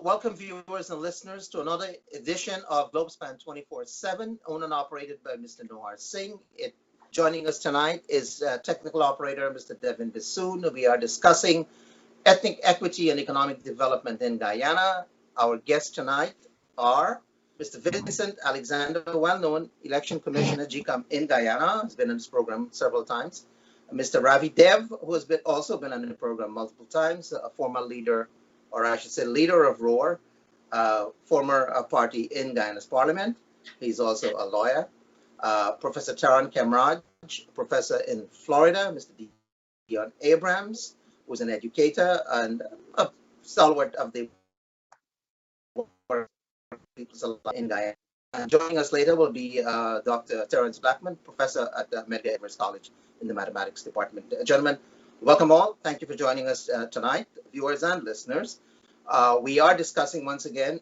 welcome viewers and listeners to another edition of Globespan 24/7, owned and operated by Mr. Nohar Singh. Joining us tonight is technical operator Mr. Devin Bissoon. We are discussing ethnic equity and economic development in Guyana. Our guests tonight are Mr. Vincent Alexander, well-known election commissioner GCOM in Guyana, has been on this program several times. Mr. Ravi Dev, who has also been on the program multiple times, a former leader, or I should say leader of ROAR, former party in Guyana's parliament. He's also a lawyer. Professor Taran Kemraj, professor in Florida. Mr. Dion Abrams, who's an educator and a stalwart of the people in Guyana. And joining us later will be Dr. Terence Blackman, professor at Medgar Evers College in the mathematics department. Gentlemen, welcome all. Thank you for joining us tonight, viewers and listeners. We are discussing once again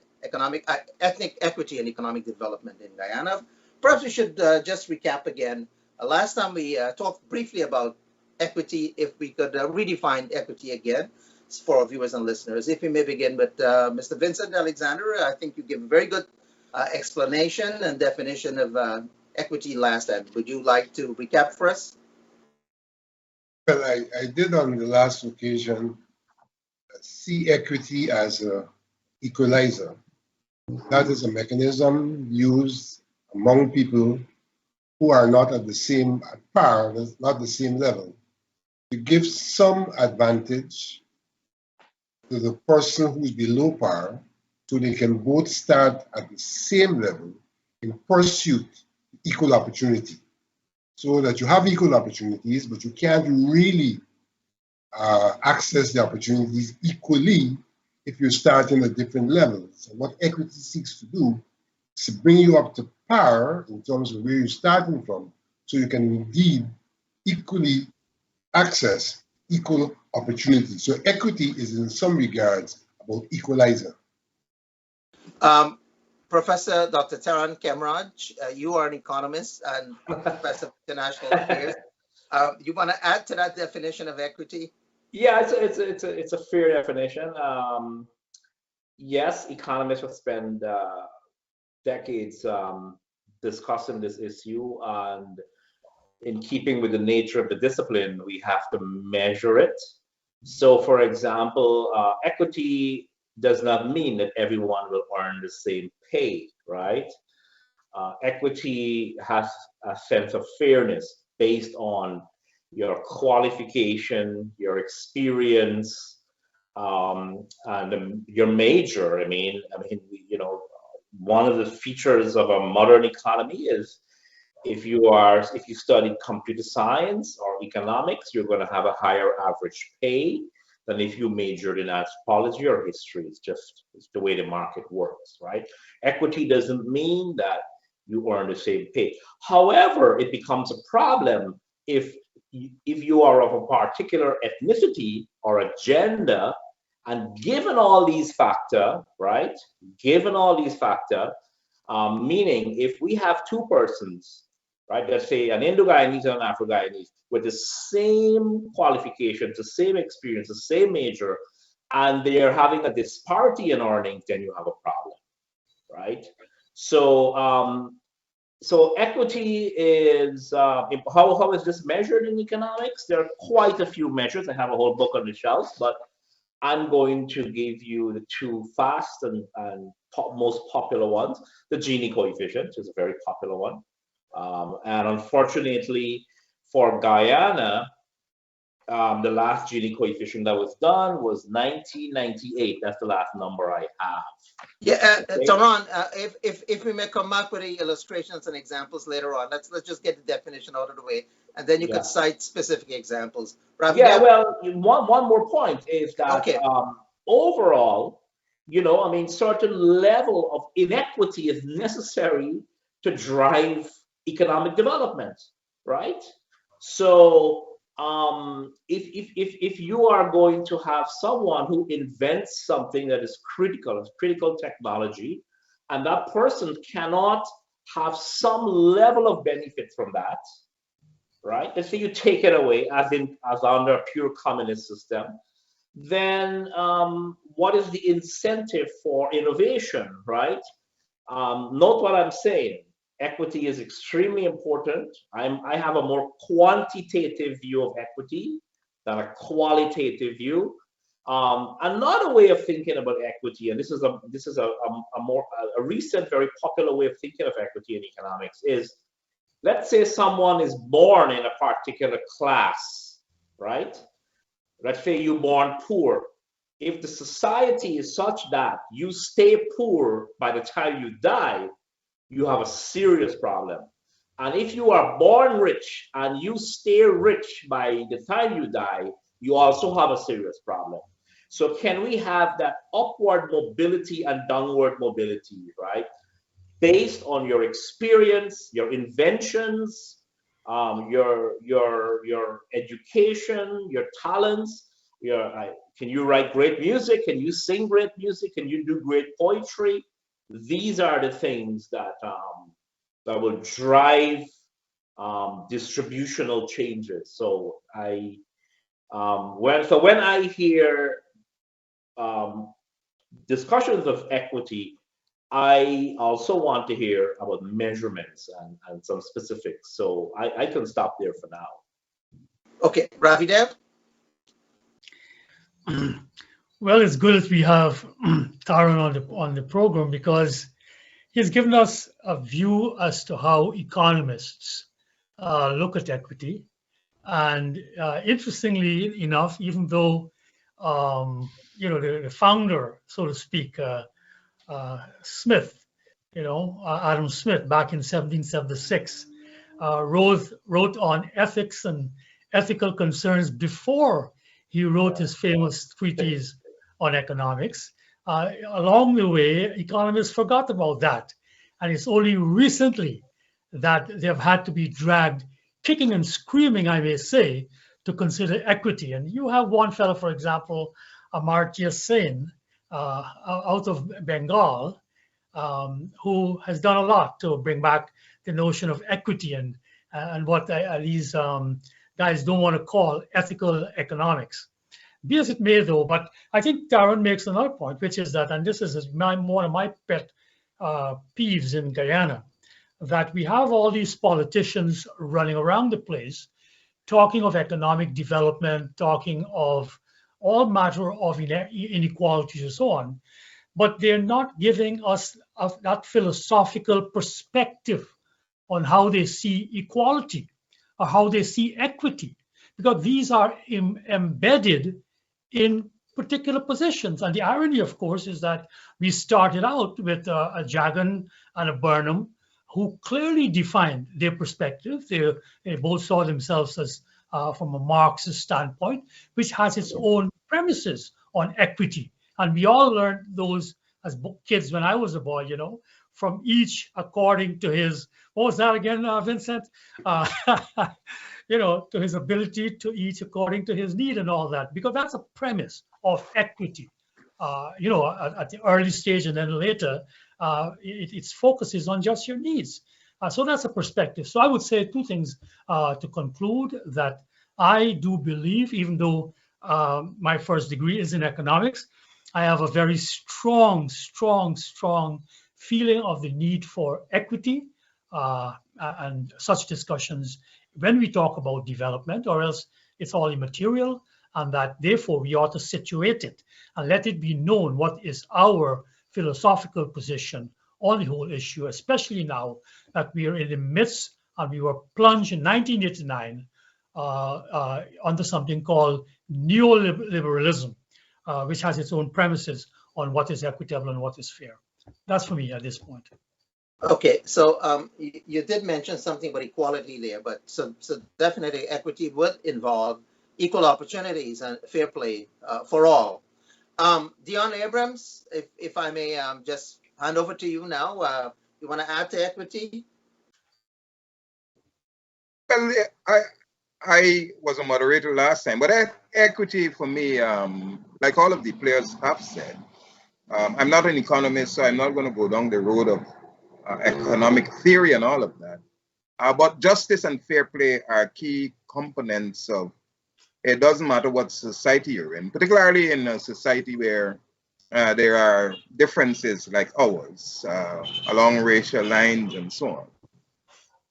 ethnic equity and economic development in Guyana. Perhaps we should just recap again. Last time we talked briefly about equity, if we could redefine equity again for our viewers and listeners. If we may begin with Mr. Vincent Alexander, I think you gave a very good explanation and definition of equity last time. Would you like to recap for us? Well, I did on the last occasion see equity as an equalizer. That is a mechanism used among people who are not at the same par, not the same level, to give some advantage to the person who's below par, so they can both start at the same level in pursuit of equal opportunity. So that you have equal opportunities, but you can't really access the opportunities equally if you're starting at different levels. So what equity seeks to do is to bring you up to par in terms of where you're starting from, so you can indeed equally access equal opportunities. So equity is in some regards about equalizer. Professor Dr. Taran Kemraj, you are an economist and professor of international affairs. You want to add to that definition of equity? Yeah, it's a fair definition. Yes, economists will spend decades discussing this issue, and in keeping with the nature of the discipline, we have to measure it. So, for example, equity does not mean that everyone will earn the same pay, right? Equity has a sense of fairness based on your qualification, your experience, and your major. I mean, one of the features of a modern economy is if you study computer science or economics, you're going to have a higher average pay than if you majored in anthropology or history. It's the way the market works, right? Equity doesn't mean that you earn the same pay. However, it becomes a problem if you are of a particular ethnicity or a gender, and given all these factors, right? Given all these factors, meaning if we have two persons, right? Let's say an Indo-Guyanese and an Afro-Guyanese with the same qualifications, the same experience, the same major, and they are having a disparity in earnings, then you have a problem, right? So, so equity is, how is this measured in economics? There are quite a few measures. I have a whole book on the shelf, but I'm going to give you the two fast and most popular ones. The Gini coefficient is a very popular one. And unfortunately for Guyana, the last Gini coefficient that was done was 1998. That's the last number I have. Yeah, Taran, if we may come back with the illustrations and examples later on, let's just get the definition out of the way, and then you could cite specific examples. Ravi, well, one more point is that overall, certain level of inequity is necessary to drive economic development, right? So if you are going to have someone who invents something that is critical technology, and that person cannot have some level of benefit from that, right? Let's say you take it away, as under a pure communist system, then what is the incentive for innovation, right? Note what I'm saying. Equity is extremely important. I have a more quantitative view of equity than a qualitative view. Another way of thinking about equity, and this is a recent, very popular way of thinking of equity in economics, is let's say someone is born in a particular class, right? Let's say you're born poor. If the society is such that you stay poor by the time you die, you have a serious problem. And if you are born rich and you stay rich by the time you die, you also have a serious problem. So can we have that upward mobility and downward mobility, right? Based on your experience, your inventions, your education, your talents. Can you write great music? Can you sing great music? Can you do great poetry? These are the things that that will drive distributional changes. So when I hear discussions of equity, I also want to hear about measurements and some specifics. So I can stop there for now. Okay, Ravi Dev? Well, it's good that we have Taran on the program because he's given us a view as to how economists look at equity. And interestingly enough, even though the founder, so to speak, Smith, Adam Smith, back in 1776, wrote on ethics and ethical concerns before he wrote his famous treatise on economics. Along the way, economists forgot about that. And it's only recently that they've had to be dragged, kicking and screaming, I may say, to consider equity. And you have one fellow, for example, Amartya Sen, out of Bengal, who has done a lot to bring back the notion of equity and what these guys don't want to call ethical economics. Be as it may, though, but I think Taran makes another point, which is that, and this is one of my pet peeves in Guyana, that we have all these politicians running around the place talking of economic development, talking of all matter of inequalities and so on, but they're not giving us that philosophical perspective on how they see equality or how they see equity, because these are embedded in particular positions. And the irony, of course, is that we started out with a Jagan and a Burnham who clearly defined their perspective. They both saw themselves as from a Marxist standpoint, which has its own premises on equity. And we all learned those as kids when I was a boy, from each according to his, what was that again, Vincent? To his ability, to each according to his need and all that, because that's a premise of equity. At the early stage and then later, its focus is on just your needs. So that's a perspective. So I would say two things to conclude: that I do believe, even though my first degree is in economics, I have a very strong feeling of the need for equity and such discussions when we talk about development, or else it's all immaterial, and that therefore we ought to situate it and let it be known what is our philosophical position on the whole issue, especially now that we are in the midst and we were plunged in 1989 under something called neoliberalism, which has its own premises on what is equitable and what is fair. That's for me at this point. Okay, so you did mention something about equality there, but so definitely equity would involve equal opportunities and fair play for all. Dion Abrams, if I may just hand over to you now. You want to add to equity? Well, I was a moderator last time, but equity for me, like all of the players have said, I'm not an economist, so I'm not going to go down the road of economic theory and all of that. But justice and fair play are key components of it doesn't matter what society you're in, particularly in a society where there are differences like ours along racial lines and so on.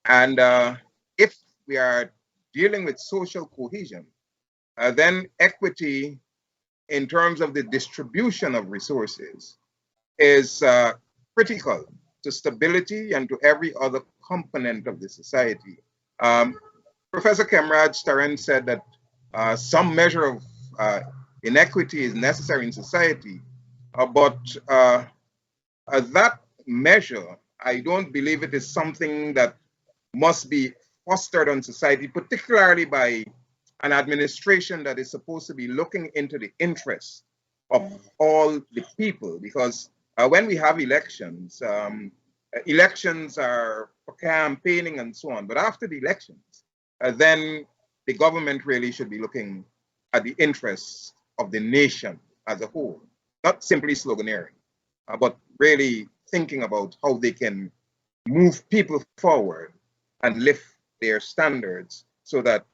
And if we are dealing with social cohesion, then equity in terms of the distribution of resources is critical to stability and to every other component of the society. Professor Kemraj Taran said that some measure of inequity is necessary in society, but that measure, I don't believe it is something that must be fostered on society, particularly by an administration that is supposed to be looking into the interests of all the people. Because when we have elections, elections are for campaigning and so on. But after the elections, then the government really should be looking at the interests of the nation as a whole, not simply sloganeering, but really thinking about how they can move people forward and lift their standards so that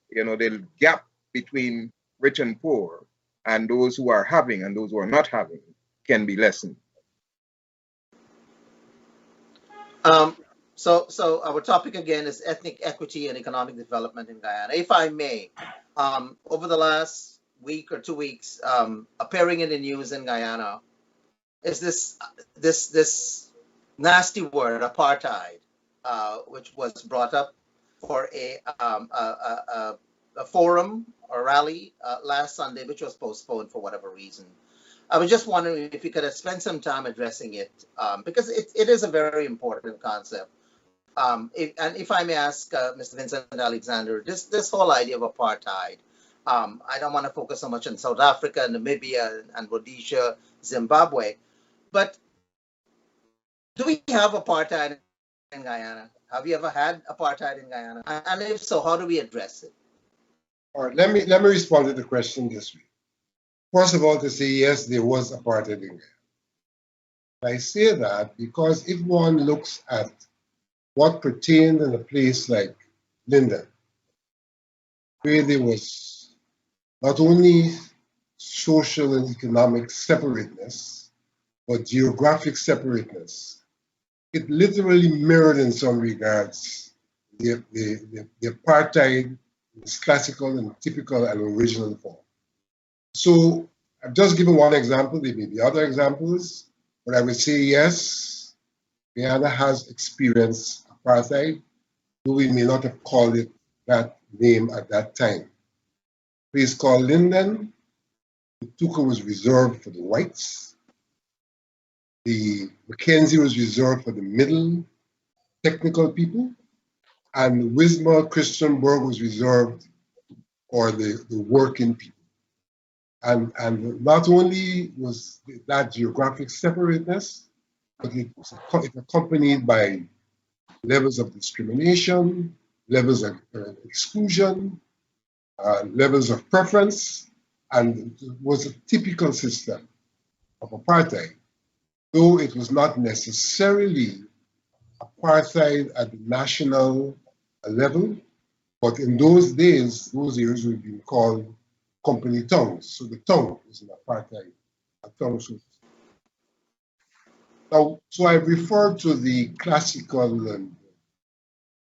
the gap between rich and poor and those who are having and those who are not having can be lessened. So our topic again is ethnic equity and economic development in Guyana. If I may, over the last week or 2 weeks, appearing in the news in Guyana is this nasty word, apartheid, which was brought up for a forum or rally last Sunday, which was postponed for whatever reason. I was just wondering if you could spend some time addressing it, because it is a very important concept. And if I may ask Mr. Vincent Alexander, this whole idea of apartheid, I don't want to focus so much on South Africa, Namibia, and Rhodesia, Zimbabwe, but do we have apartheid in Guyana? Have you ever had apartheid in Guyana? And if so, how do we address it? All right, let me respond to the question this way. First of all, to say yes, there was apartheid in Guyana. I say that because if one looks at what pertained in a place like Linden, where there was not only social and economic separateness, but geographic separateness, it literally mirrored in some regards the apartheid in its classical and typical and original form. So I've just given one example, there may be other examples, but I would say yes, Guyana has experienced apartheid, though we may not have called it that name at that time. A place called Linden, the Tuka was reserved for the whites, the Mackenzie was reserved for the middle technical people, and Wismar Christianburg was reserved for the working people. And not only was that geographic separateness, but it was accompanied by levels of discrimination, levels of exclusion, levels of preference, and it was a typical system of apartheid, though it was not necessarily apartheid at the national level, but in those days, those areas would be called company towns. So the town is an apartheid, a town. Now, so I referred to the classical and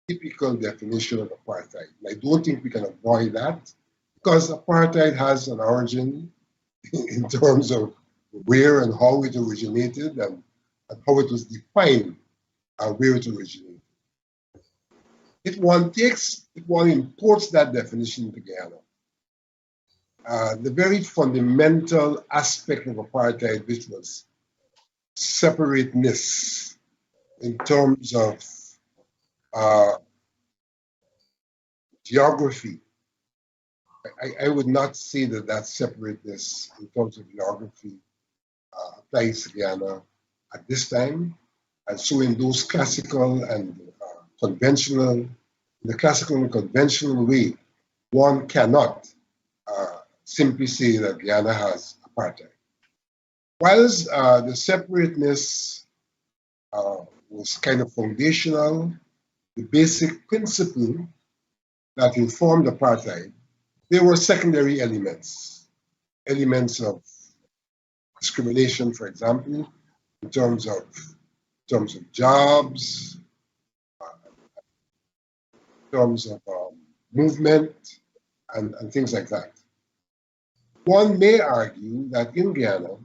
typical definition of apartheid. I don't think we can avoid that because apartheid has an origin in terms of where and how it originated and how it was defined where it originated. If one imports that definition into Guyana, the very fundamental aspect of apartheid, which was separateness in terms of geography, I would not say that separateness in terms of geography applies to Guyana at this time. And so in those classical and conventional, in the classical and conventional way, one cannot simply say that Guyana has apartheid. Whilst the separateness was kind of foundational, the basic principle that informed apartheid there were secondary elements of discrimination, for example, in terms of jobs, in terms of movement, and things like that. One may argue that in Guyana,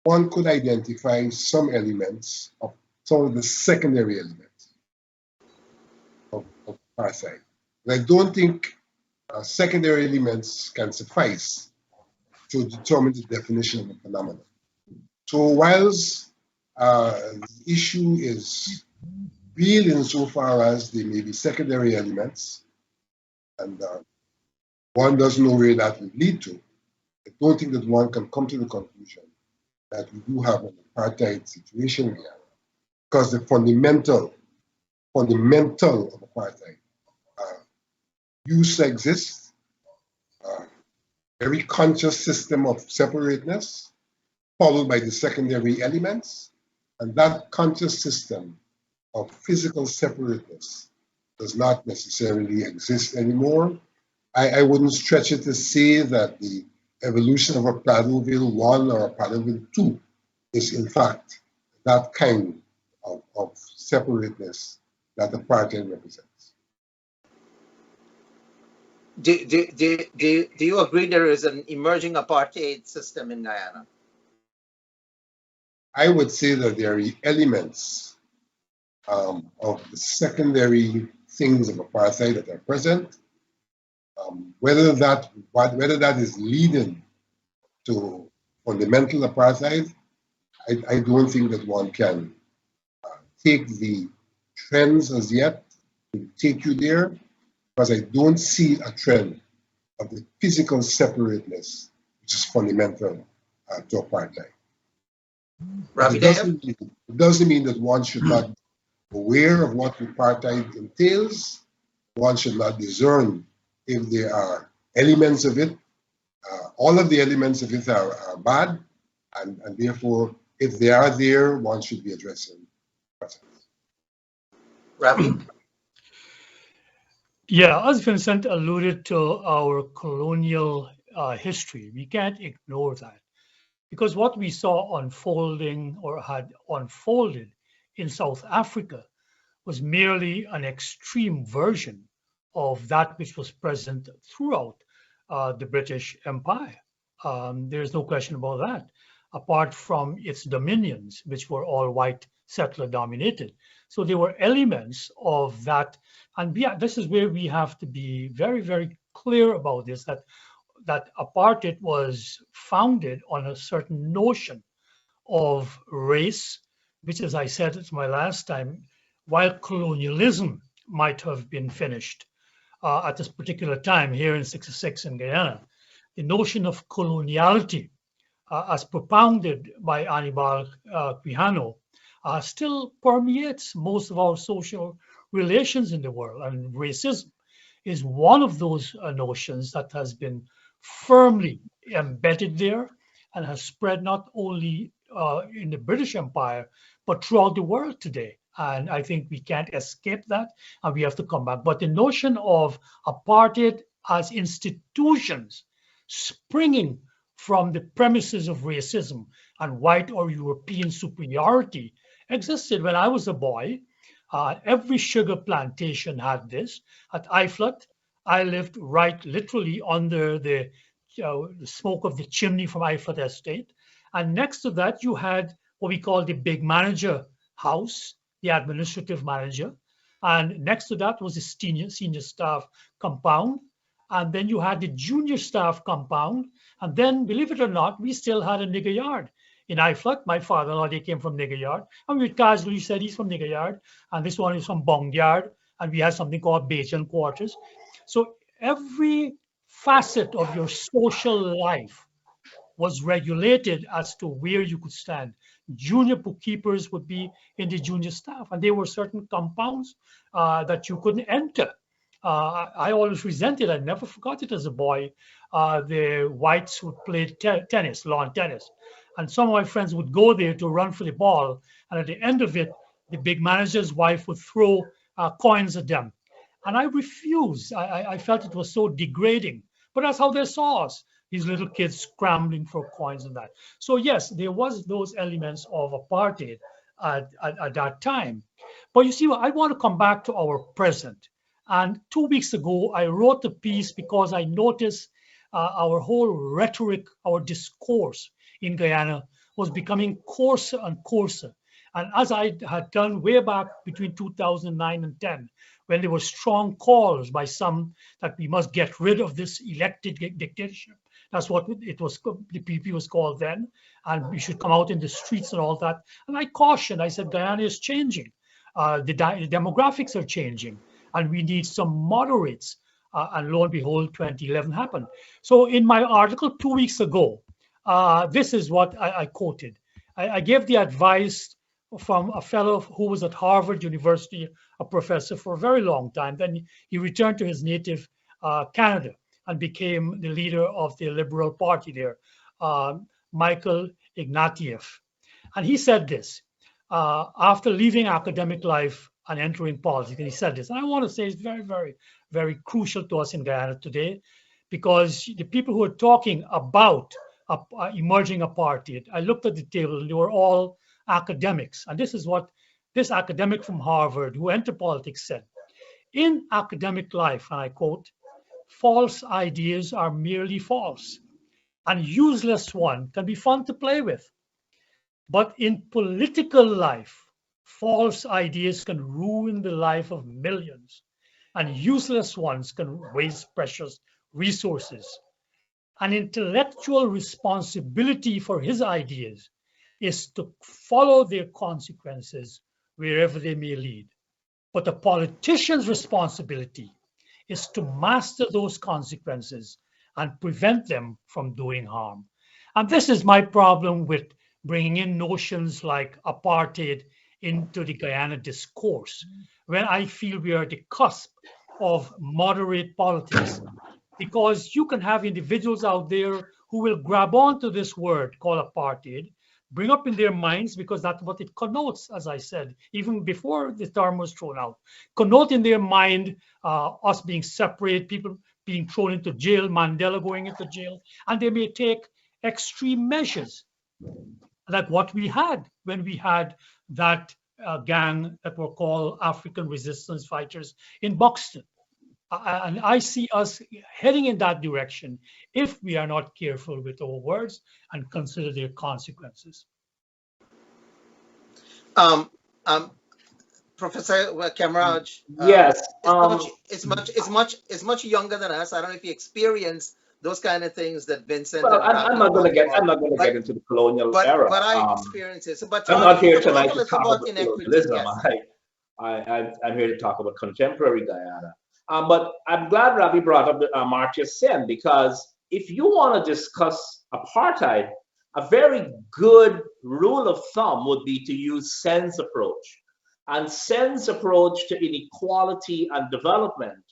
one could identify some elements of some of the secondary elements of apartheid. And I don't think secondary elements can suffice to determine the definition of a phenomenon. So whilst the issue is real insofar as there may be secondary elements, and one doesn't know where that will lead to, I don't think that one can come to the conclusion that we do have an apartheid situation here, because the fundamental of apartheid used to exist, very conscious system of separateness, followed by the secondary elements, and that conscious system of physical separateness does not necessarily exist anymore. I wouldn't stretch it to say that the evolution of a Platteville 1 or a Platteville 2 is in fact that kind of separateness that apartheid represents. Do you agree there is an emerging apartheid system in Guyana? I would say that there are elements of the secondary things of apartheid that are present. Whether that is leading to fundamental apartheid, I don't think that one can take the trends as yet to take you there, because I don't see a trend of the physical separateness, which is fundamental to apartheid. It doesn't mean that one should not be aware of what apartheid entails. One should not discern if there are elements of it. All of the elements of it are bad, and therefore, if they are there, one should be addressing. Ravi? Yeah, as Vincent alluded to our colonial history, we can't ignore that, because what we saw unfolding or had unfolded in South Africa was merely an extreme version of that which was present throughout the British Empire. There's no question about that, apart from its dominions, which were all white settler dominated. So there were elements of that, and this is where we have to be very, very clear about this, that apartheid was founded on a certain notion of race, which, as I said it's my last time, while colonialism might have been finished at this particular time here in '66 in Guyana, the notion of coloniality, as propounded by Anibal Quijano, still permeates most of our social relations in the world. And racism is one of those notions that has been firmly embedded there and has spread not only in the British Empire, but throughout the world today. And I think we can't escape that, and we have to come back. But the notion of apartheid as institutions springing from the premises of racism and white or European superiority existed when I was a boy. Every sugar plantation had this. At Iflat, I lived right literally under the smoke of the chimney from Iflat Estate. And next to that, you had what we call the big manager house, the administrative manager. And next to that was the senior staff compound. And then you had the junior staff compound. And then, believe it or not, we still had a nigger yard. In Iflat, my father-in-law, they came from nigger yard. And we casually said he's from nigger yard. And this one is from bong yard. And we had something called Bajan quarters. So every facet of your social life was regulated as to where you could stand. Junior bookkeepers would be in the junior staff, and there were certain compounds that you couldn't enter. I always resented, I never forgot it as a boy, the whites would play tennis, lawn tennis. And some of my friends would go there to run for the ball. And at the end of it, the big manager's wife would throw coins at them. And I refused. I felt it was so degrading. But that's how they saw us, these little kids scrambling for coins and that. So yes, there was those elements of apartheid at that time. But you see, I want to come back to our present. And 2 weeks ago, I wrote a piece because I noticed our whole rhetoric, our discourse in Guyana was becoming coarser and coarser. And as I had done way back between 2009 and 10, when there were strong calls by some that we must get rid of this elected dictatorship. That's what it was, the PP was called then, and we should come out in the streets and all that. And I cautioned, I said, Guyana is changing. The demographics are changing, and we need some moderates. And lo and behold, 2011 happened. So in my article 2 weeks ago, this is what I quoted. I gave the advice from a fellow who was at Harvard University, a professor for a very long time. Then he returned to his native Canada and became the leader of the Liberal Party there, Michael Ignatieff. And he said this, after leaving academic life and entering politics, and he said this, and I want to say it's very, very, very crucial to us in Guyana today, because the people who are talking about emerging apartheid, I looked at the table and they were all academics. And this is what this academic from Harvard who entered politics said. In academic life, and I quote, false ideas are merely false, and useless one can be fun to play with. But in political life, false ideas can ruin the life of millions, and useless ones can waste precious resources. An intellectual responsibility for his ideas is to follow their consequences wherever they may lead. But a politician's responsibility is to master those consequences and prevent them from doing harm. And this is my problem with bringing in notions like apartheid into the Guyana discourse, when I feel we are at the cusp of moderate politics, because you can have individuals out there who will grab onto this word called apartheid, bring up in their minds, because that's what it connotes, as I said, even before the term was thrown out, connote in their mind us being separate, people being thrown into jail, Mandela going into jail, and they may take extreme measures, like what we had when we had that gang that were called African Resistance Fighters in Buxton. And I see us heading in that direction if we are not careful with our words and consider their consequences. Professor Camaraj, Yes. is much younger than us. I don't know if you experienced those kind of things that Vincent. Well, I'm not going to get into the colonial era. But I experienced it. So, but I'm not here tonight to talk about inequity. Yes. I'm here to talk about contemporary Guyana. But I'm glad Ravi brought up Amartya Sen, because if you want to discuss apartheid, a very good rule of thumb would be to use Sen's approach. And Sen's approach to inequality and development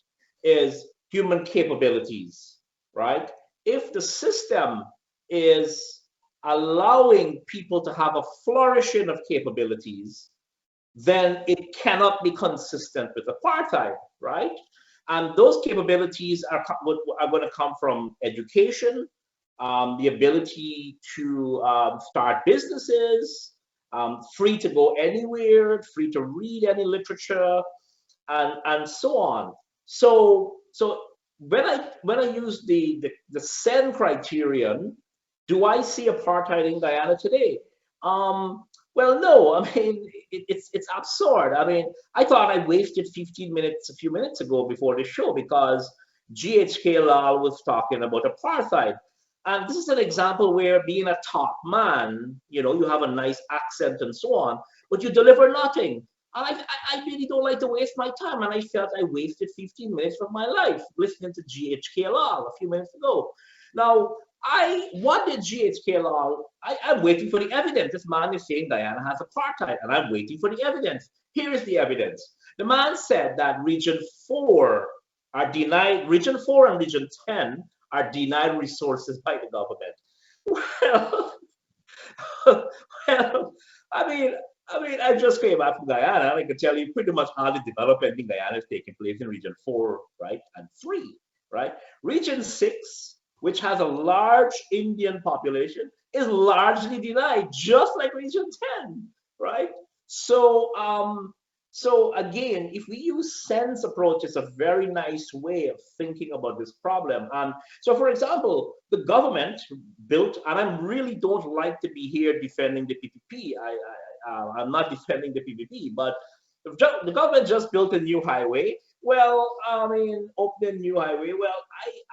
is human capabilities, right? If the system is allowing people to have a flourishing of capabilities, then it cannot be consistent with apartheid, right? And those capabilities are going to come from education, the ability to start businesses, free to go anywhere, free to read any literature, and so on. So when I use the Sen criterion, do I see apartheid in Guyana today? Well, no. I mean, it's absurd. I mean, I thought I wasted 15 minutes a few minutes ago before the show because GHK Lal was talking about apartheid. And this is an example where being a top man, you have a nice accent and so on, but you deliver nothing. And I really don't like to waste my time. And I felt I wasted 15 minutes of my life listening to GHK Lal a few minutes ago. Now, what did GHK Lal? I'm waiting for the evidence. This man is saying Guyana has apartheid, and I'm waiting for the evidence. Here is the evidence. The man said that Region 4 are denied, Region 4 and Region 10 are denied resources by the government. Well, I mean, I mean, I just came back from Guyana. I can tell you pretty much all the development in Guyana is taking place in Region 4, right, and 3, right? Region 6, which has a large Indian population, is largely denied, just like Region 10, right? So, so again, if we use sense approach, it's a very nice way of thinking about this problem. And so, for example, the government built, and I really don't like to be here defending the PPP. I'm not defending the PPP, but the government just built a new highway. Well, I mean, open new highway. Well,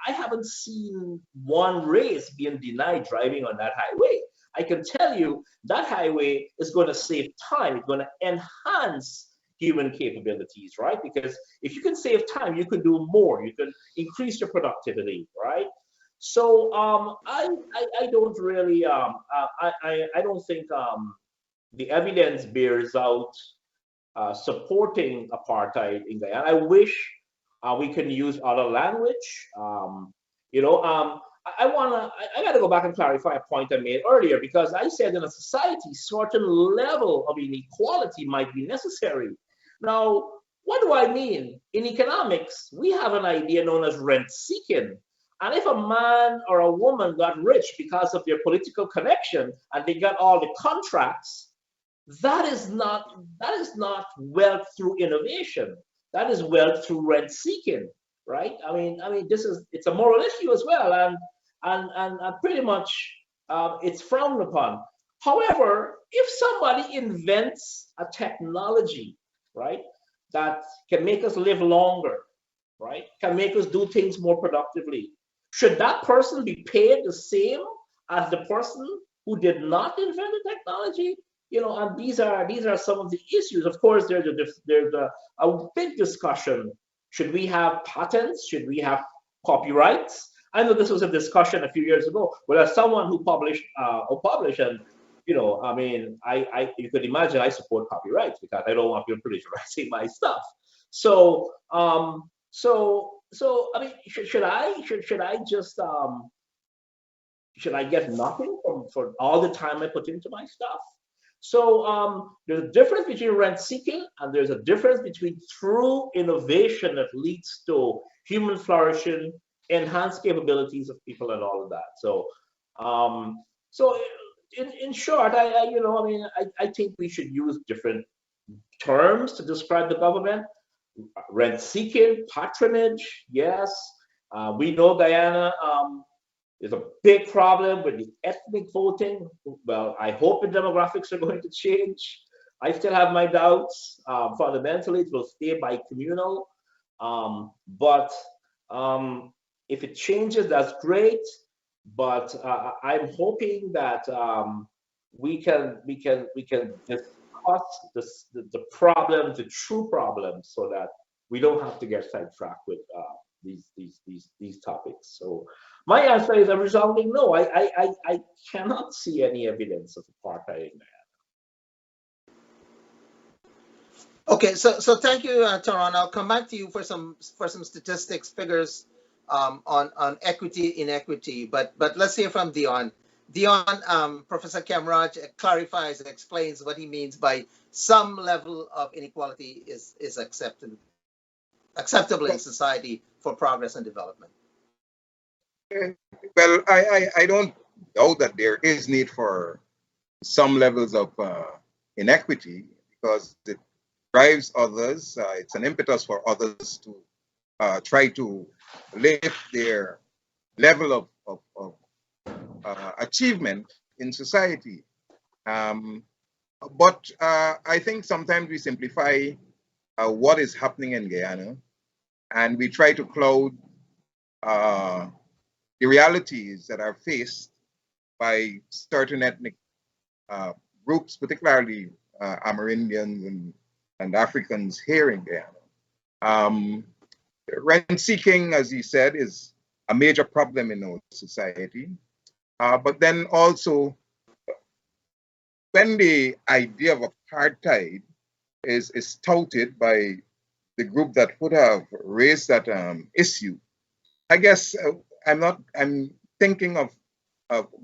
I haven't seen one race being denied driving on that highway. I can tell you that highway is going to save time. It's going to enhance human capabilities, right? Because if you can save time, you can do more. You can increase your productivity, right? So I don't really I don't think the evidence bears out supporting apartheid in Guyana. I wish we can use other language. You know, I gotta go back and clarify a point I made earlier, because I said in a society, certain level of inequality might be necessary. Now, what do I mean? In economics, we have an idea known as rent seeking. And if a man or a woman got rich because of their political connection and they got all the contracts, that is not wealth through innovation. That is wealth through rent seeking, right? I mean, it's a moral issue as well, and pretty much it's frowned upon. However, if somebody invents a technology, right, that can make us live longer, right, can make us do things more productively, should that person be paid the same as the person who did not invent the technology? You know, and these are some of the issues. Of course, there's a big discussion. Should we have patents? Should we have copyrights? I know this was a discussion a few years ago, but as someone who published and you know, I mean, you could imagine I support copyrights because I don't want people plagiarizing my stuff. So so I mean, should I just should I get nothing for all the time I put into my stuff? So there's a difference between rent seeking and there's a difference between true innovation that leads to human flourishing, enhanced capabilities of people, and all of that. So, so in short, you know, I mean, I think we should use different terms to describe the government. Rent seeking, patronage, yes. We know Guyana. There's a big problem with the ethnic voting. Well, I hope the demographics are going to change. I still have my doubts. Fundamentally, it will stay bi-communal. But if it changes, that's great. But I'm hoping that we can discuss the problem, the true problem, so that we don't have to get sidetracked with these topics. So my answer is a resounding no. I cannot see any evidence of apartheid in there. Okay, so thank you, Taran. I'll come back to you for some statistics, figures on equity, inequity. But let's hear from Dion. Dion, Professor Kamraj clarifies and explains what he means by some level of inequality is acceptable in society for progress and development. Well, I don't doubt that there is need for some levels of inequity, because it drives others. It's an impetus for others to try to lift their level of achievement in society. But I think sometimes we simplify what is happening in Guyana, and we try to cloud the realities that are faced by certain ethnic groups, particularly Amerindians and Africans here in Guyana. Rent seeking, as he said, is a major problem in our society. But then also, when the idea of apartheid is touted by the group that would have raised that issue, I guess I'm thinking of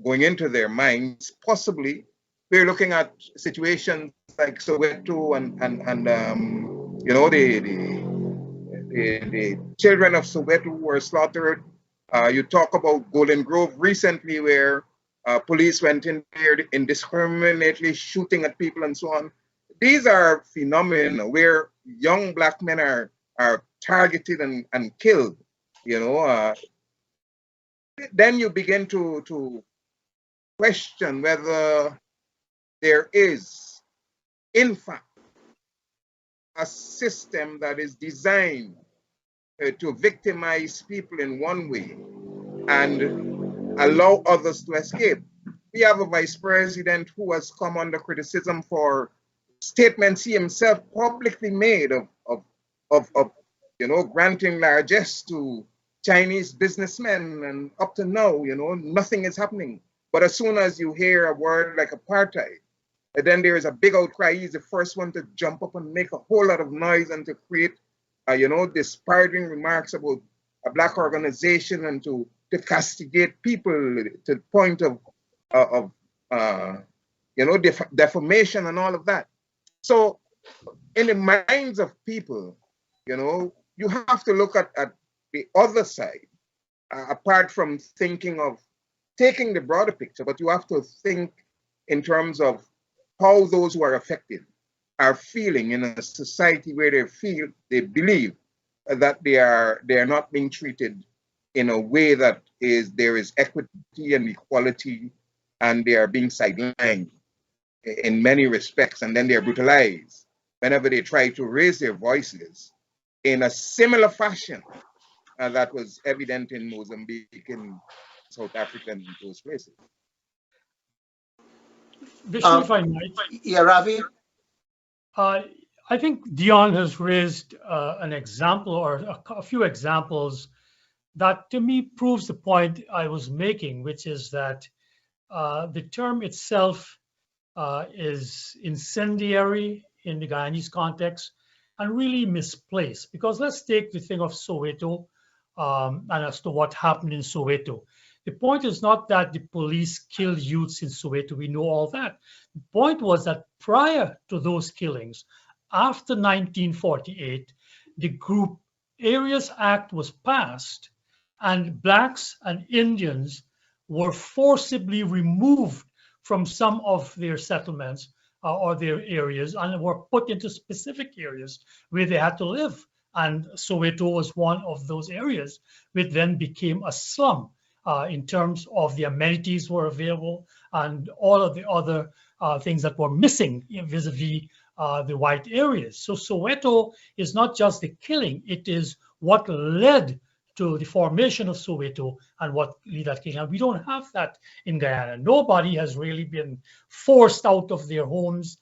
going into their minds, possibly we're looking at situations like Soweto and you know, the children of Soweto were slaughtered. You talk about Golden Grove recently, where police went in there indiscriminately shooting at people and so on. These are phenomena where young black men are targeted and killed. You know, then you begin to question whether there is, in fact, a system that is designed to victimize people in one way and allow others to escape. We have a vice president who has come under criticism for statements he himself publicly made of you know, granting largesse to Chinese businessmen, and up to now, you know, nothing is happening. But as soon as you hear a word like apartheid, then there is a big outcry. He's the first one to jump up and make a whole lot of noise and to create, you know, disparaging remarks about a black organization and to castigate people to the point of you know, defamation and all of that. So in the minds of people, you know, you have to look at the other side, apart from thinking of taking the broader picture, but you have to think in terms of how those who are affected are feeling in a society where they believe that they are not being treated in a way that there is equity and equality, and they are being sidelined in many respects, and then they are brutalized whenever they try to raise their voices in a similar fashion that was evident in Mozambique, in South Africa, and those places. Vishnu, if I might. Yeah, Ravi. I think Dion has raised an example or a few examples that to me proves the point I was making, which is that the term itself is incendiary in the Guyanese context and really misplaced. Because let's take the thing of Soweto and as to what happened in Soweto. The point is not that the police killed youths in Soweto. We know all that. The point was that prior to those killings, after 1948, the Group Areas Act was passed, and blacks and Indians were forcibly removed from some of their settlements or their areas and were put into specific areas where they had to live. And Soweto was one of those areas, which then became a slum in terms of the amenities were available and all of the other things that were missing vis-a-vis the white areas. So Soweto is not just the killing, it is what led to the formation of Soweto and what led that killing. And we don't have that in Guyana. Nobody has really been forced out of their homes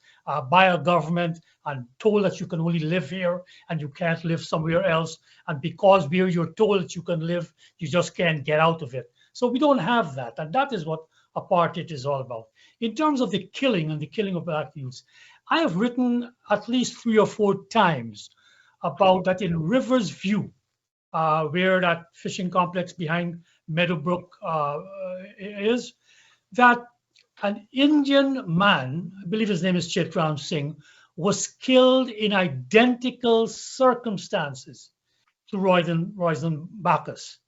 by a government and told that you can only live here and you can't live somewhere else. And because where you're told that you can live, you just can't get out of it. So we don't have that. And that is what apartheid is all about. In terms of the killing and the killing of black youths, I have written at least 3 or 4 times about that in Rivers View, where that fishing complex behind Meadowbrook is, that an Indian man, I believe his name is Chitram Singh, was killed in identical circumstances to Royston Bacchus.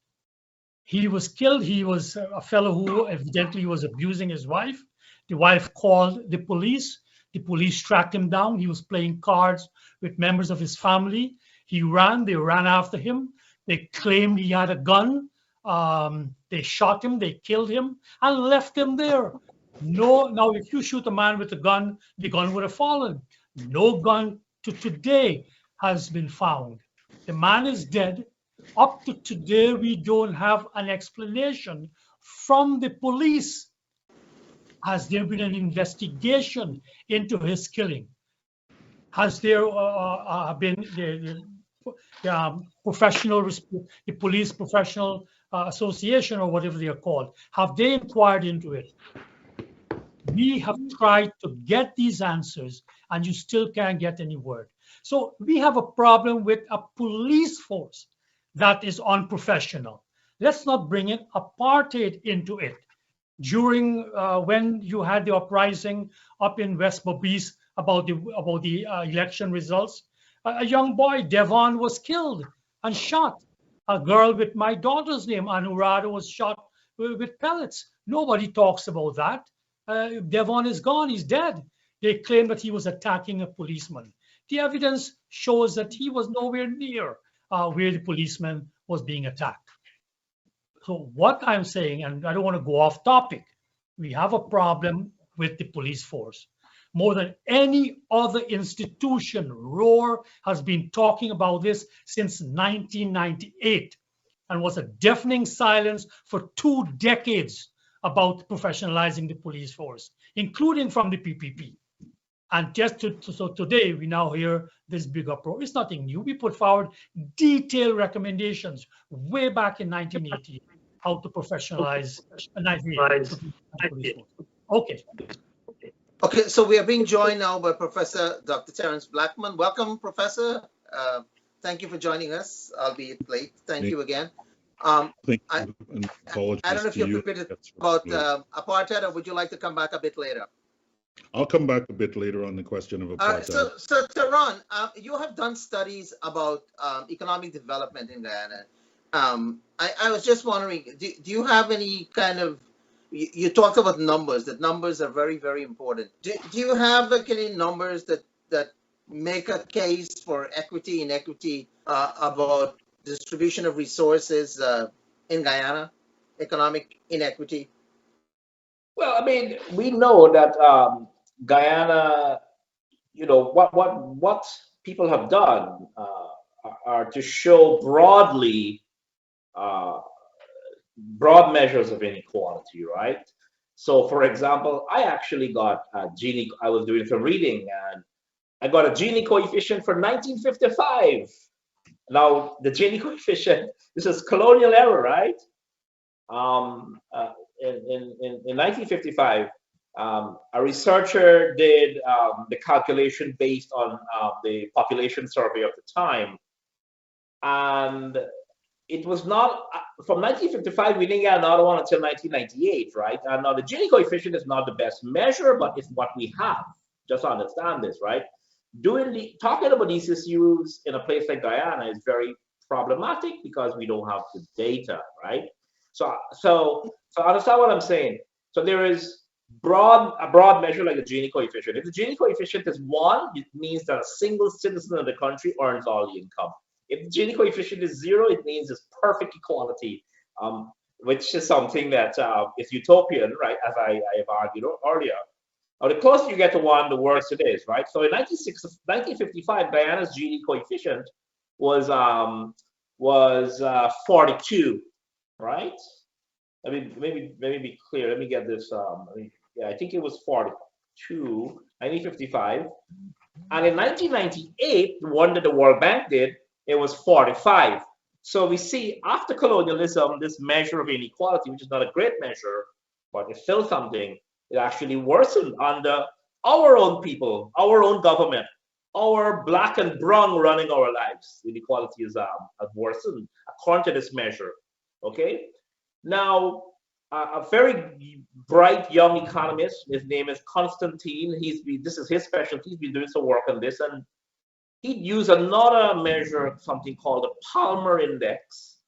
He was killed. He was a fellow who evidently was abusing his wife. The wife called the police. The police tracked him down. He was playing cards with members of his family. He ran. They ran after him. They claimed he had a gun. They shot him. They killed him and left him there. No, now if you shoot a man with a gun, the gun would have fallen. No gun to today has been found. The man is dead. Up to today, we don't have an explanation from the police. Has there been an investigation into his killing? Has there been the police professional association or whatever they are called? Have they inquired into it? We have tried to get these answers and you still can't get any word. So we have a problem with a police force that is unprofessional. Let's not bring in apartheid into it. during when you had the uprising up in West Bobis about the election results. A young boy, Devon, was killed and shot. A girl with my daughter's name, Anurada, was shot with pellets. Nobody talks about that. Devon is gone. He's dead. They claim that he was attacking a policeman. The evidence shows that he was nowhere near where the policeman was being attacked. So what I'm saying, and I don't want to go off topic, we have a problem with the police force. More than any other institution, ROAR has been talking about this since 1998 and was a deafening silence for 2 decades about professionalizing the police force, including from the PPP. And so today we now hear this big approach. It's nothing new. We put forward detailed recommendations way back in 1980 how to professionalize the police force. Okay. Okay, so we are being joined now by Professor Dr. Terence Blackman. Welcome, Professor. Thank you for joining us, albeit late. Thank you again. I don't know if you're prepared to talk about apartheid, or would you like to come back a bit later? I'll come back a bit later on the question of apartheid. So Tehran, you have done studies about economic development in Guyana. I was just wondering, do you have any kind of, you talked about numbers, that numbers are very, very important. Do you have any numbers that make a case for equity, inequity, about distribution of resources in Guyana, economic inequity? Well, I mean, we know that Guyana, you know, what people have done are to show broadly broad measures of inequality, right? So, for example, I actually got a Gini. I was doing some reading, and I got a Gini coefficient for 1955. Now, the Gini coefficient, this is colonial era, right? In 1955, a researcher did the calculation based on the population survey of the time, and it was not from 1955. We didn't get another one until 1998, right? And now the Gini coefficient is not the best measure, but it's what we have. Just understand this, right? Talking about these issues in a place like Guyana is very problematic because we don't have the data, right? So understand what I'm saying. So there is a broad measure like the Gini coefficient. If the Gini coefficient is 1, it means that a single citizen of the country earns all the income. If the Gini coefficient is 0, it means it's perfect equality, which is something that is utopian, right? As I have argued earlier. Now, the closer you get to 1, the worse it is, right? So in 1955, Guyana's Gini coefficient was 42, right? I mean, maybe be clear. Let me get this. Yeah, I think it was 42, 1955. And in 1998, the one that the World Bank did, it was 45. So we see after colonialism, this measure of inequality, which is not a great measure, but it's still something, it actually worsened under our own people, our own government, our black and brown running our lives. Inequality is worsened according to this measure. Okay. Now, a very bright young economist, his name is Constantine. This is his specialty. He's been doing some work on this, and he used another measure, something called the Palmer Index,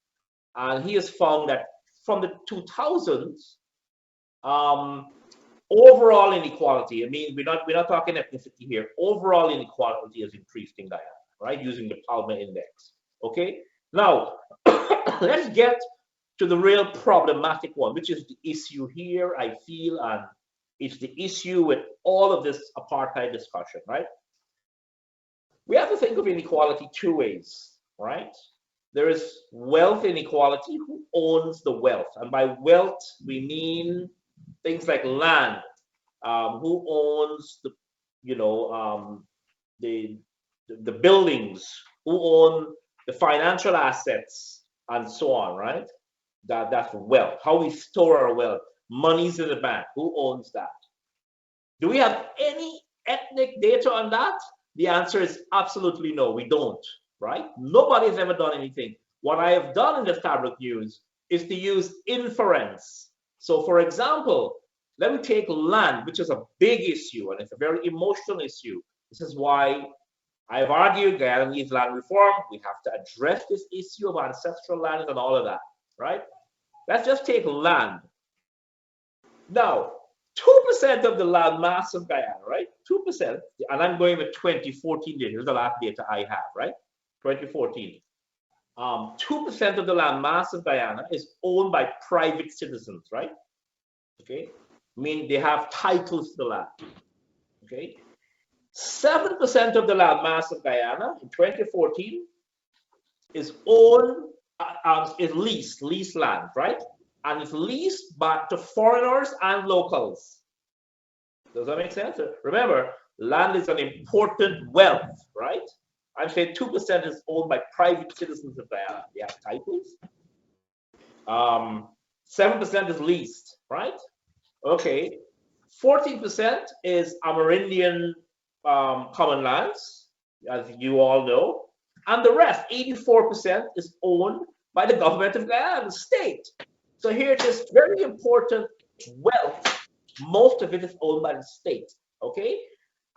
and he has found that from the 2000s, overall inequality. I mean, we're not talking ethnicity here. Overall inequality has increased in Guyana, right? Using the Palmer Index. Okay. Now, let's get to the real problematic one, which is the issue here, I feel, and it's the issue with all of this apartheid discussion, right? We have to think of inequality 2 ways, right? There is wealth inequality, who owns the wealth. And by wealth, we mean things like land, who owns the, the buildings, who own the financial assets, and so on, right? That's wealth. How we store our wealth. Money's in the bank. Who owns that? Do we have any ethnic data on that? The answer is absolutely no, we don't, right? Nobody has ever done anything. What I have done in the Fabric News is to use inference. So for example, let me take land, which is a big issue, and it's a very emotional issue. This is why I've argued Guyana needs land reform. We have to address this issue of ancestral lands and all of that, right? Let's just take land. Now, 2% of the land mass of Guyana, right? 2%, and I'm going with 2014 data. This is the last data I have, right? 2014. 2% of the land mass of Guyana is owned by private citizens, right? Okay, I mean they have titles to the land. Okay, 7% of the land mass of Guyana in 2014 is owned, is leased land, right? And it's leased back to foreigners and locals. Does that make sense? Remember, land is an important wealth, right? I'm saying 2% is owned by private citizens of Guyana. They have titles. 7% is leased, right? Okay. 14% is Amerindian common lands, as you all know. And the rest, 84%, is owned by the government of Guyana, the state. So here it is, very important wealth. Most of it is owned by the state, okay?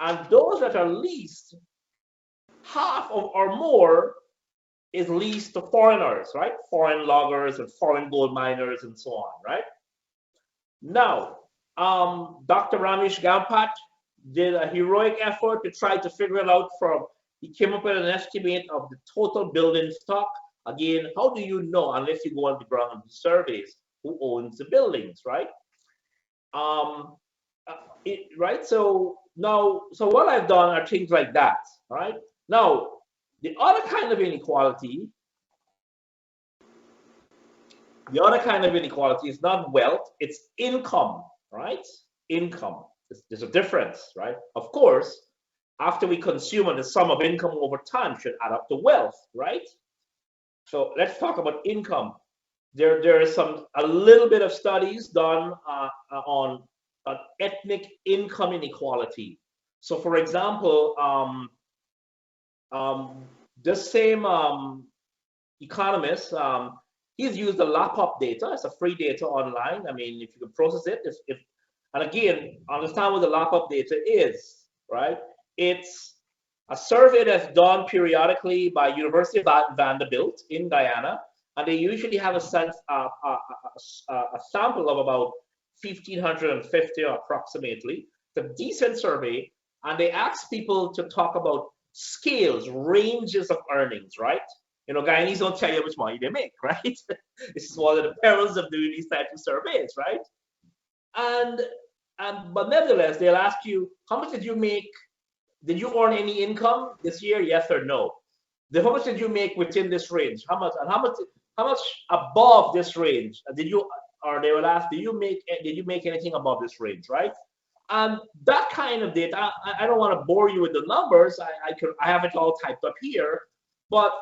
And those that are leased, half of or more is leased to foreigners, right? Foreign loggers and foreign gold miners and so on, right? Now, Dr. Ramesh Gampat did a heroic effort to try to figure it out from, he came up with an estimate of the total building stock. Again, how do you know unless you go on the ground and do surveys who owns the buildings, right? Right, so now, so what I've done are things like that, right? Now, the other kind of inequality is not wealth, it's income, right? Income. There's a difference, right? Of course, after we consume, and the sum of income over time should add up to wealth, right? So let's talk about income. There is a little bit of studies done on ethnic income inequality. So for example, this same economist, he's used the LAPOP data. It's a free data online. I mean, if you can process it, and again, understand what the LAPOP data is, right? It's a survey that's done periodically by University of Vanderbilt in Guyana, and they usually have a sample of about 1,550 approximately. It's a decent survey, and they ask people to talk about scales, ranges of earnings, right? You know, Guyanese don't tell you how much money they make, right? This is one of the perils of doing these types of surveys, right? But nevertheless, they'll ask you, how much did you make? Did you earn any income this year? Yes or no? How much did you make within this range? How much above this range did you? Or they will ask, did you make anything above this range, right? And that kind of data, I don't want to bore you with the numbers. I have it all typed up here, but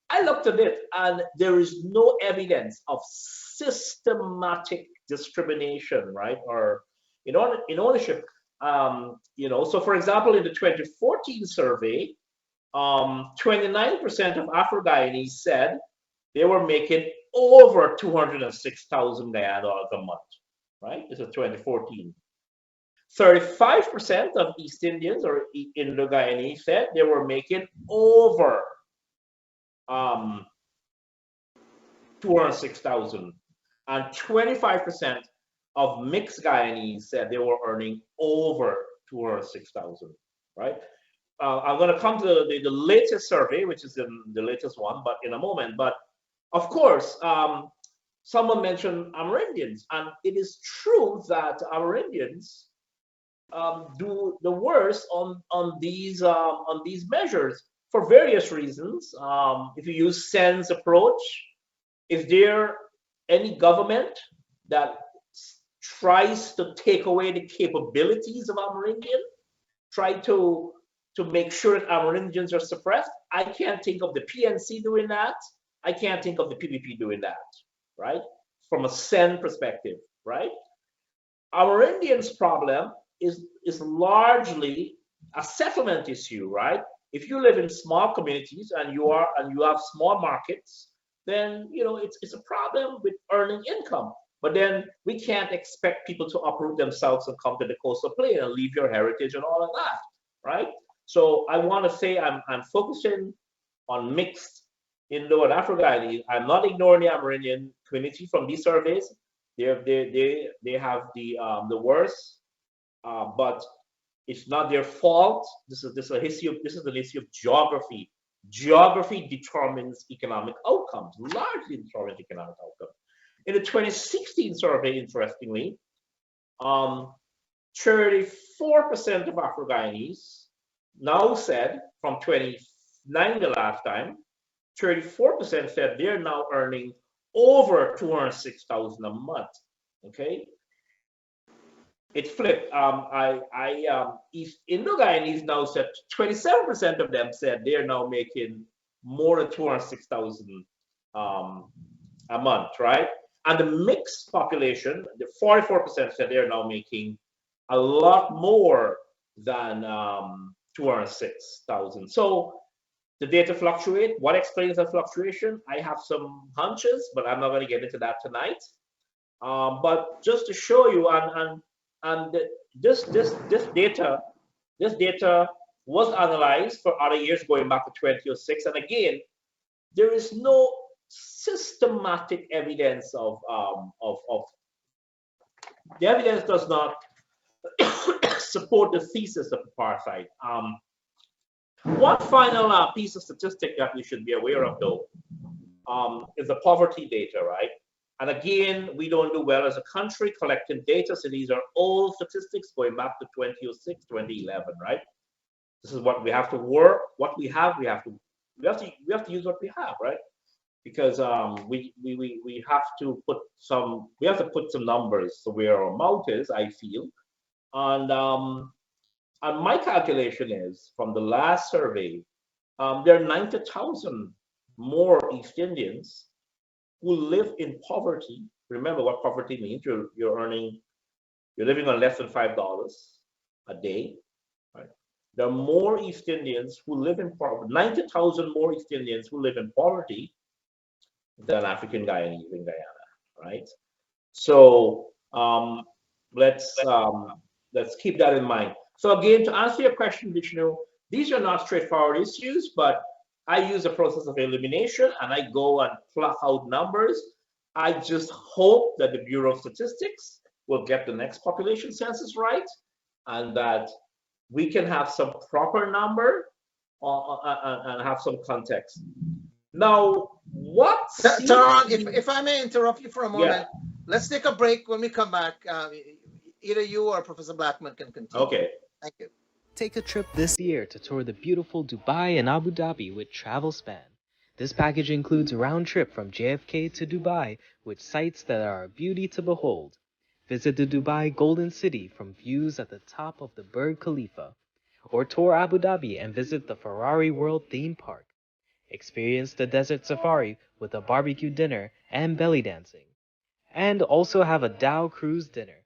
I looked at it, and there is no evidence of systematic discrimination, right? Or in ownership, you know. So, for example, in the 2014 survey, 29% of Afro-Guyanese said they were making over 206,000 Guyana dollars a month, right? This is 2014. 35% of East Indians or Indo-Guyanese said they were making over 206,000, and 25% of mixed Guyanese said they were earning over 206,000, right? I'm going to come to the latest survey, which is the latest one, but in a moment. But of course, someone mentioned Amerindians, and it is true that Amerindians do the worst on these measures for various reasons. If you use SENS approach, is there any government that tries to take away the capabilities of Amerindian, try to make sure that Amerindians are suppressed? I can't think of the PNC doing that. I can't think of the PPP doing that, right? From a SEN perspective, right? Amerindians' problem is largely a settlement issue, right? If you live in small communities and you have small markets, then you know it's a problem with earning income. But then we can't expect people to uproot themselves and come to the coastal plain and leave your heritage and all of that, right? So I want to say I'm focusing on mixed Indo and Afro-Guyanese. I'm not ignoring the Amerindian community from these surveys. They have the worst, but it's not their fault. This is the history of geography. Geography determines economic outcomes, largely determines economic outcomes. In the 2016 survey, interestingly, 34% of Afro-Guyanese now said, from 29 the last time, 34% said they're now earning over 206,000 a month. Okay, it flipped. East Indo-Guyanese now said 27% of them said they're now making more than 206,000 a month, right? And the mixed population, the 44% said they're now making a lot more than 206,000. So the data fluctuate. What explains the fluctuation? I have some hunches, but I'm not going to get into that tonight. But just to show you, this data was analyzed for other years going back to 2006, and again, there is no systematic evidence of the evidence does not support the thesis of apartheid. One final piece of statistic that we should be aware of, though, is the poverty data, right? And again, we don't do well as a country collecting data, so these are old statistics going back to 2006, 2011, right? This is what we have to work. What we have, we have to use what we have, right? Because we have to put some numbers to where our mouth is, I feel, and my calculation is from the last survey, there are 90,000 more East Indians who live in poverty. Remember what poverty means. You're living on less than $5 a day, right? There are more East Indians who live in poverty, 90,000 more East Indians who live in poverty than African Guyanese in Guyana, right? So let's keep that in mind. So again, to answer your question, Vishnu, these are not straightforward issues, but I use a process of elimination and I go and pluck out numbers. I just hope that the Bureau of Statistics will get the next population census right and that we can have some proper number and have some context. Now, what? Taran, if I may interrupt you for a moment, Yeah. Let's take a break. When we come back, either you or Professor Blackman can continue. Okay. Thank you. Take a trip this year to tour the beautiful Dubai and Abu Dhabi with Travelspan. This package includes a round trip from JFK to Dubai with sights that are a beauty to behold. Visit the Dubai Golden City from views at the top of the Burj Khalifa, or tour Abu Dhabi and visit the Ferrari World theme park. Experience the desert safari with a barbecue dinner and belly dancing. And also have a Dow cruise dinner.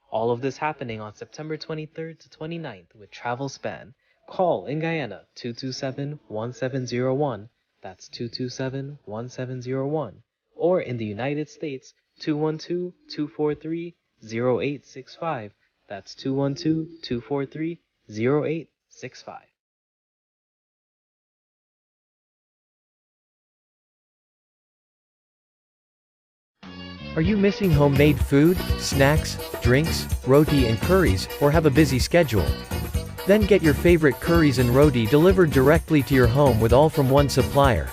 All of this happening on September 23rd to 29th with Travelspan. Call in Guyana 227-1701, that's 227-1701, or in the United States 212-243-0865, that's 212-243-0865. Are you missing homemade food, snacks, drinks, roti and curries, or have a busy schedule? Then get your favorite curries and roti delivered directly to your home with all from one supplier.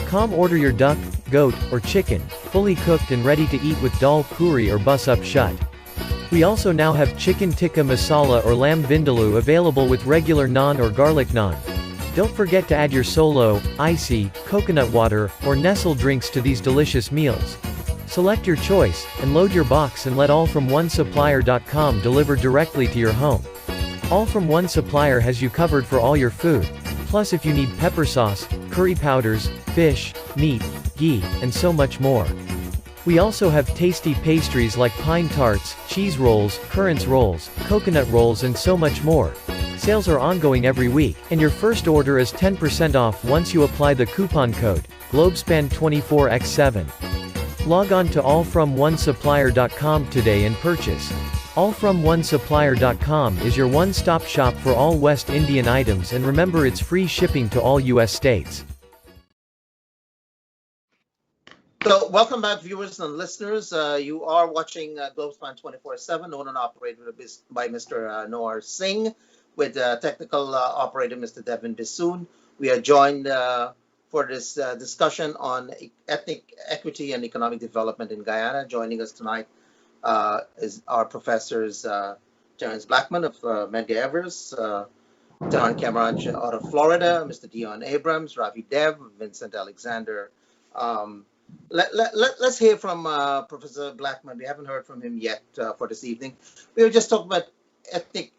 Come order your duck, goat, or chicken, fully cooked and ready to eat with dal puri or bus up shut. We also now have chicken tikka masala or lamb vindaloo available with regular naan or garlic naan. Don't forget to add your solo, icy, coconut water, or Nestle drinks to these delicious meals. Select your choice, and load your box and let allfromonesupplier.com deliver directly to your home. All from One Supplier has you covered for all your food, plus if you need pepper sauce, curry powders, fish, meat, ghee, and so much more. We also have tasty pastries like pine tarts, cheese rolls, currants rolls, coconut rolls and so much more. Sales are ongoing every week, and your first order is 10% off once you apply the coupon code, Globespan24x7. Log on to allfromonesupplier.com today and purchase. Allfromonesupplier.com is your one-stop shop for all West Indian items, and remember, it's free shipping to all US states. So welcome back, viewers and listeners. You are watching Globespan 24/7, owned and operated by Mr. Noor Singh, with technical operator Mr. Devin Bissoon. We are joined for this discussion on ethnic equity and economic development in Guyana. Joining us tonight is our professors Terence Blackman of Medgar Evers, Don Cameron out of Florida, Mr. Dion Abrams, Ravi Dev, Vincent Alexander. Let's hear from Professor Blackman. We haven't heard from him yet for this evening. We were just talking about ethnic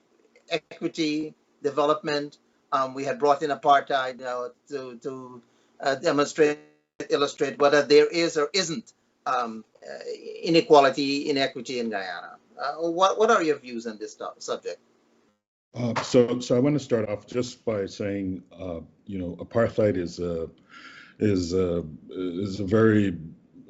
equity development. We had brought in apartheid to illustrate whether there is or isn't inequality, inequity in Guyana. What are your views on this subject? So I want to start off just by saying, apartheid is a very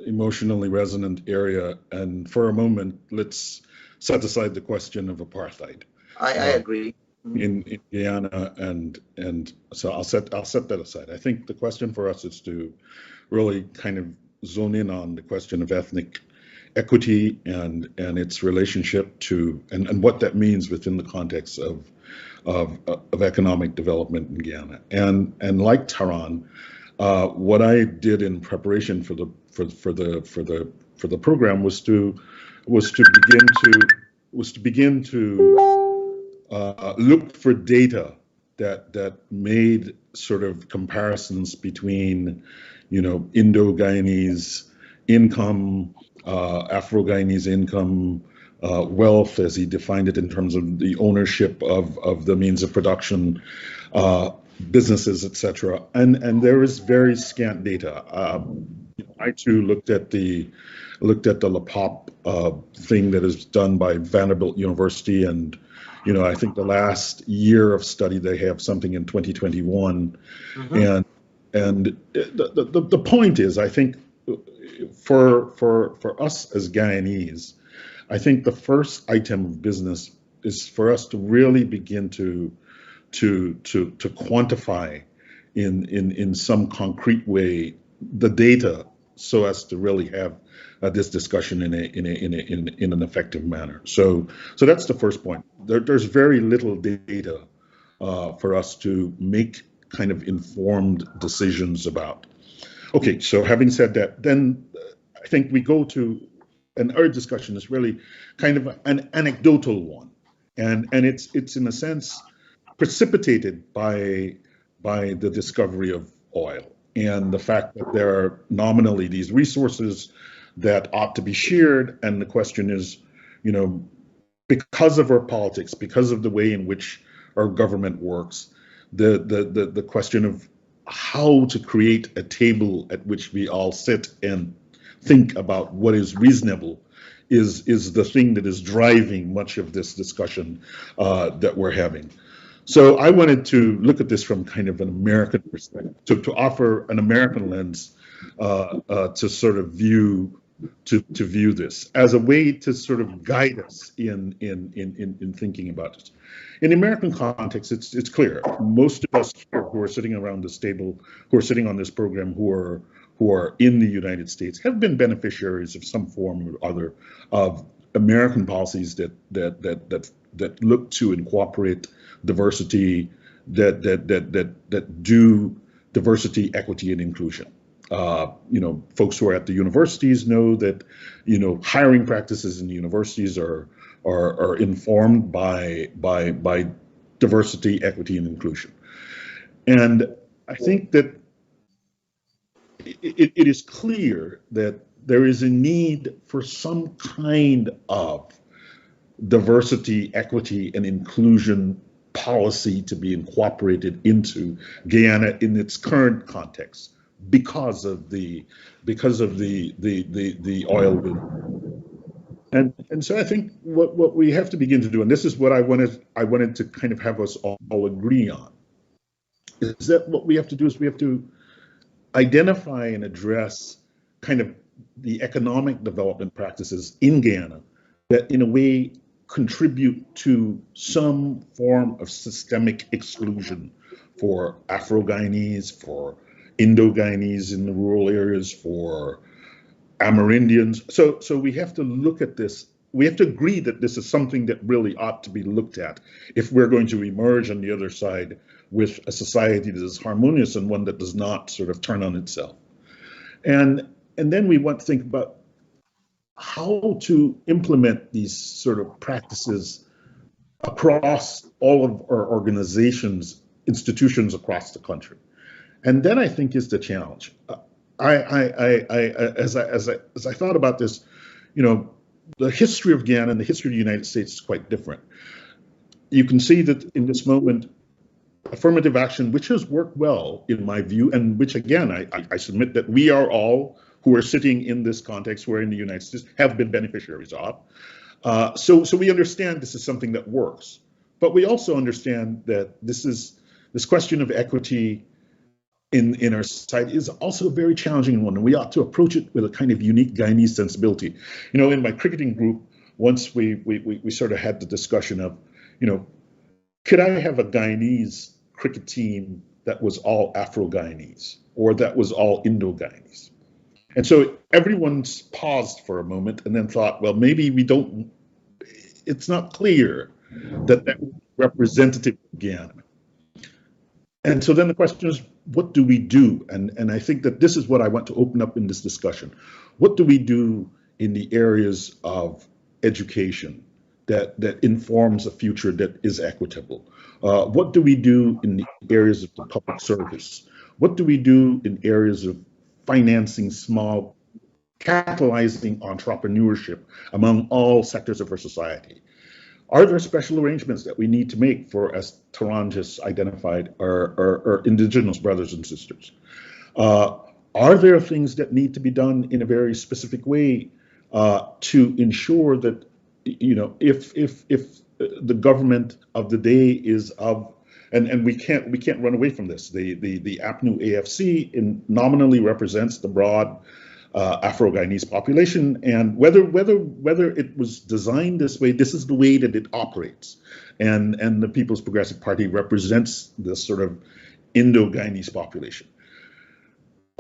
emotionally resonant area, and for a moment, let's set aside the question of apartheid. I agree. In Guyana, and so I'll set that aside. I think the question for us is to really kind of zone in on the question of ethnic equity and its relationship to and what that means within the context of economic development in Guyana. And like Taran, what I did in preparation for the program was to begin to look for data that made sort of comparisons between, Indo-Guyanese income, Afro-Guyanese income, wealth, as he defined it in terms of the ownership of the means of production, businesses, etc. And there is very scant data. I too looked at the LAPOP thing that is done by Vanderbilt University, and I think the last year of study they have something in 2021, and the point is, I think for us as Guyanese, I think the first item of business is for us to really begin to quantify in some concrete way the data, so as to really have this discussion in an effective manner. So that's the first point. There's very little data for us to make kind of informed decisions about. Okay, so having said that, then I think we go to, and our discussion is really kind of an anecdotal one, and it's in a sense precipitated by the discovery of oil and the fact that there are nominally these resources that ought to be shared, and the question is, because of our politics, because of the way in which our government works, the question of how to create a table at which we all sit and think about what is reasonable is the thing that is driving much of this discussion that we're having. So I wanted to look at this from kind of an American perspective, to offer an American lens to sort of view this as a way to sort of guide us in thinking about it. In the American context, it's clear. Most of us here who are sitting around this table, who are sitting on this program, who are in the United States, have been beneficiaries of some form or other of American policies that look to incorporate diversity, that do diversity, equity, and inclusion. Folks who are at the universities know that, hiring practices in the universities are informed by diversity, equity, and inclusion. And I think that it is clear that there is a need for some kind of diversity, equity, and inclusion policy to be incorporated into Guyana in its current context because of the oil boom. And so I think what we have to begin to do, and this is what I wanted to kind of have us all agree on, is that what we have to do is we have to identify and address kind of the economic development practices in Ghana that in a way contribute to some form of systemic exclusion for Afro-Guyanese, for Indo-Guyanese in the rural areas, for Amerindians. So we have to look at this. We have to agree that this is something that really ought to be looked at if we're going to emerge on the other side with a society that is harmonious and one that does not sort of turn on itself. And then we want to think about how to implement these sort of practices across all of our organizations, institutions across the country. And then I think is the challenge. As I thought about this, the history of Ghana and the history of the United States is quite different. You can see that in this moment, affirmative action, which has worked well in my view, and which again, I submit that we are all who are sitting in this context, who are in the United States, have been beneficiaries of. So we understand this is something that works, but we also understand that this question of equity in our society is also a very challenging one, and we ought to approach it with a kind of unique Guyanese sensibility. In my cricketing group, once we sort of had the discussion of, could I have a Guyanese cricket team that was all Afro-Guyanese or that was all Indo-Guyanese? And so everyone's paused for a moment and then thought, well, maybe it's not clear that that was representative of Ghana. And so then the question is, what do we do? And I think that this is what I want to open up in this discussion. What do we do in the areas of education that informs a future that is equitable? What do we do in the areas of the public service? What do we do in areas of financing small, catalyzing entrepreneurship among all sectors of our society? Are there special arrangements that we need to make for, as Taran just identified, our indigenous brothers and sisters? Are there things that need to be done in a very specific way to ensure that, if the government of the day is of, and we can't run away from this. The APNU AFC nominally represents the broad Afro-Guyanese population, and whether it was designed this way, this is the way that it operates. And the People's Progressive Party represents this sort of Indo-Guyanese population.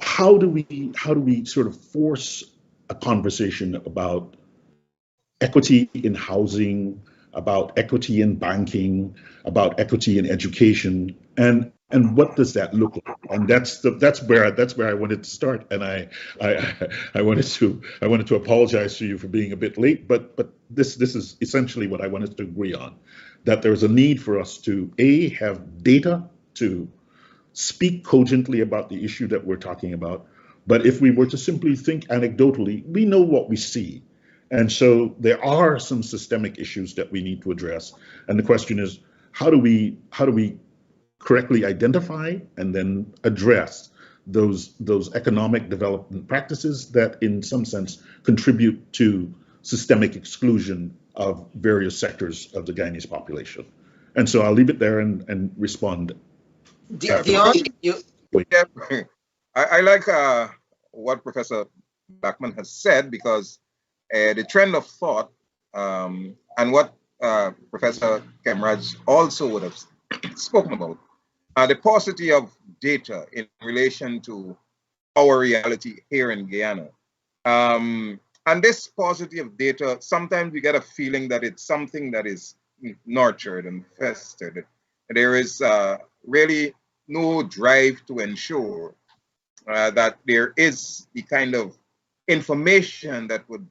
How do we sort of force a conversation about equity in housing, about equity in banking, about equity in education, and what does that look like? And that's where I wanted to start. And I wanted to apologize to you for being a bit late, but this is essentially what I wanted to agree on, that there's a need for us to have data to speak cogently about the issue that we're talking about. But if we were to simply think anecdotally, we know what we see. And so there are some systemic issues that we need to address. And the question is, how do we correctly identify and then address those economic development practices that in some sense contribute to systemic exclusion of various sectors of the Guyanese population? And so I'll leave it there and respond. Dion, I like what Professor Blackman has said, because the trend of thought and what Professor Kemraj also would have spoken about, the paucity of data in relation to our reality here in Guyana. And this paucity of data, sometimes we get a feeling that it's something that is nurtured and festered. There is really no drive to ensure that there is the kind of information that would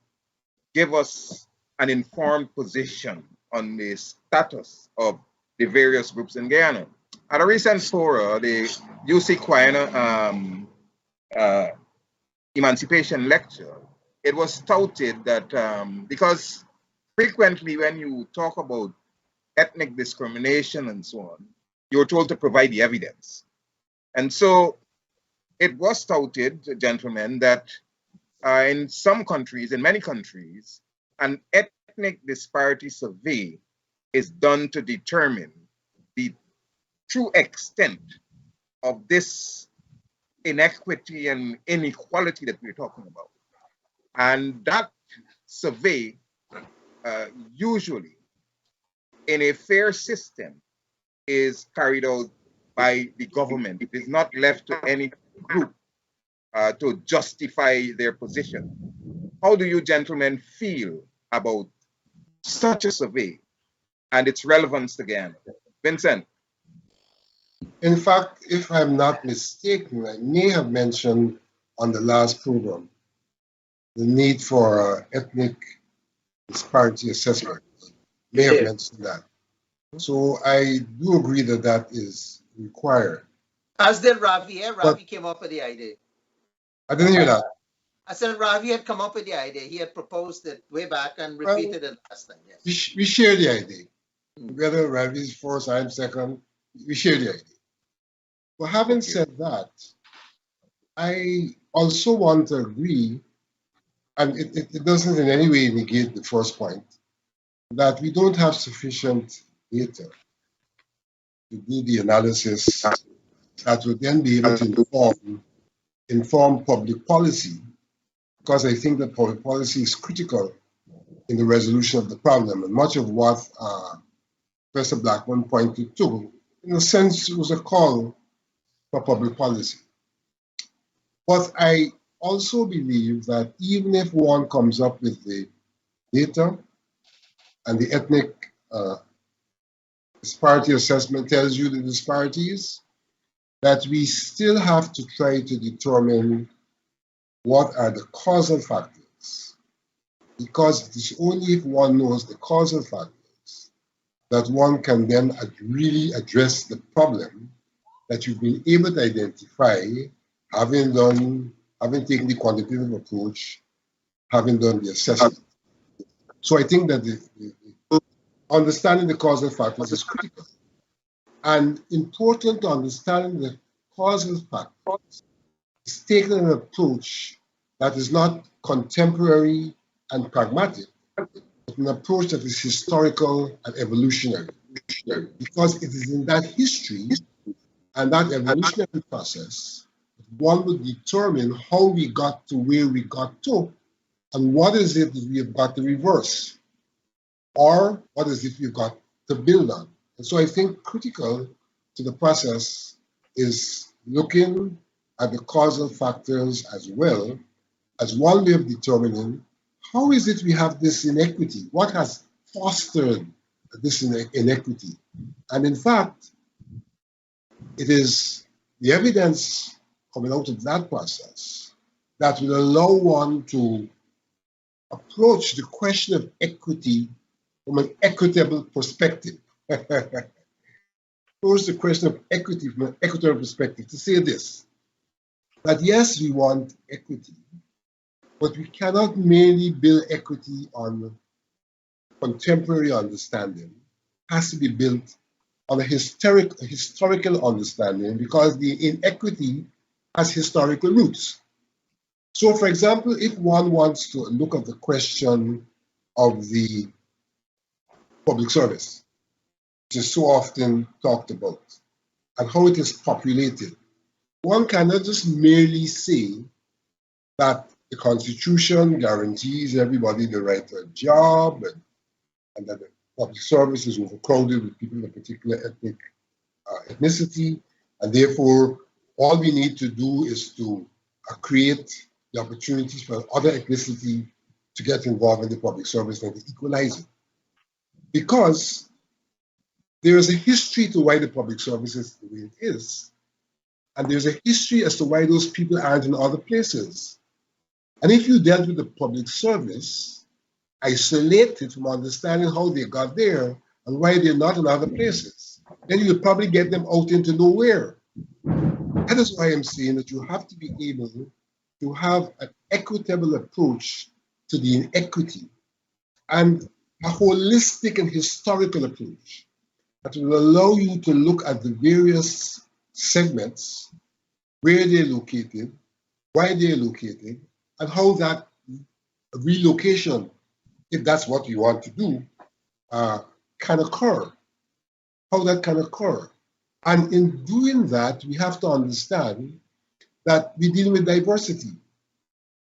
give us an informed position on the status of the various groups in Guyana. At a recent fora, the UC Guyana Emancipation Lecture, it was touted that because frequently when you talk about ethnic discrimination and so on, you're told to provide the evidence. And so it was touted, gentlemen, that in some countries, in many countries, an ethnic disparity survey is done to determine the true extent of this inequity and inequality that we're talking about. And that survey, usually in a fair system, is carried out by the government. It is not left to any group to justify their position. How do you gentlemen feel about such a survey and its relevance again? Vincent? In fact, if I'm not mistaken, I may have mentioned on the last program the need for ethnic disparity assessment. May have mentioned that. So I do agree that that is required. As did Ravi. Ravi came up with the idea. I didn't hear that. I said Ravi had come up with the idea. He had proposed it way back and repeated it last time. Yes. We share the idea. Whether Ravi is first, I'm second, we share the idea. But having said that, I also want to agree, and it doesn't in any way negate the first point, that we don't have sufficient data to do the analysis that would then be able to inform public policy, because I think that public policy is critical in the resolution of the problem. And much of what Professor Blackman pointed to, in a sense, was a call for public policy. But I also believe that even if one comes up with the data and the ethnic disparity assessment tells you the disparities, that we still have to try to determine what are the causal factors. Because it is only if one knows the causal factors that one can then really address the problem that you've been able to identify, having taken the quantitative approach, having done the assessment. So I think that the understanding the causal factors is critical. And important to understanding the causal factors is taking an approach that is not contemporary and pragmatic, but an approach that is historical and evolutionary. Because it is in that history and that evolutionary process one would determine how we got to where we got to, and what is it that we have got to reverse, or what is it we've got to build on. And so I think critical to the process is looking at the causal factors as well as one way of determining how is it we have this inequity, what has fostered this inequity. And in fact, it is the evidence coming out of that process that will allow one to approach the question of equity from an equitable perspective. Approach the question of equity from an equitable perspective to say this, that yes, we want equity, but we cannot merely build equity on contemporary understanding. It has to be built on a historical understanding, because the inequity has historical roots. So, for example, if one wants to look at the question of the public service, which is so often talked about, and how it is populated, one cannot just merely say that the Constitution guarantees everybody the right to a job, and that the public service is overcrowded with people of a particular ethnicity, and therefore all we need to do is to create the opportunities for other ethnicity to get involved in the public service and to equalize it. Because there is a history to why the public service is the way it is, and there's a history as to why those people aren't in other places. And if you dealt with the public service, isolated from understanding how they got there and why they're not in other places, then you would probably get them out into nowhere. That is why I'm saying that you have to be able to have an equitable approach to the inequity, and a holistic and historical approach that will allow you to look at the various segments, where they're located, why they're located, and how that relocation, if that's what you want to do, can occur, how that can occur. And in doing that, we have to understand that we deal with diversity.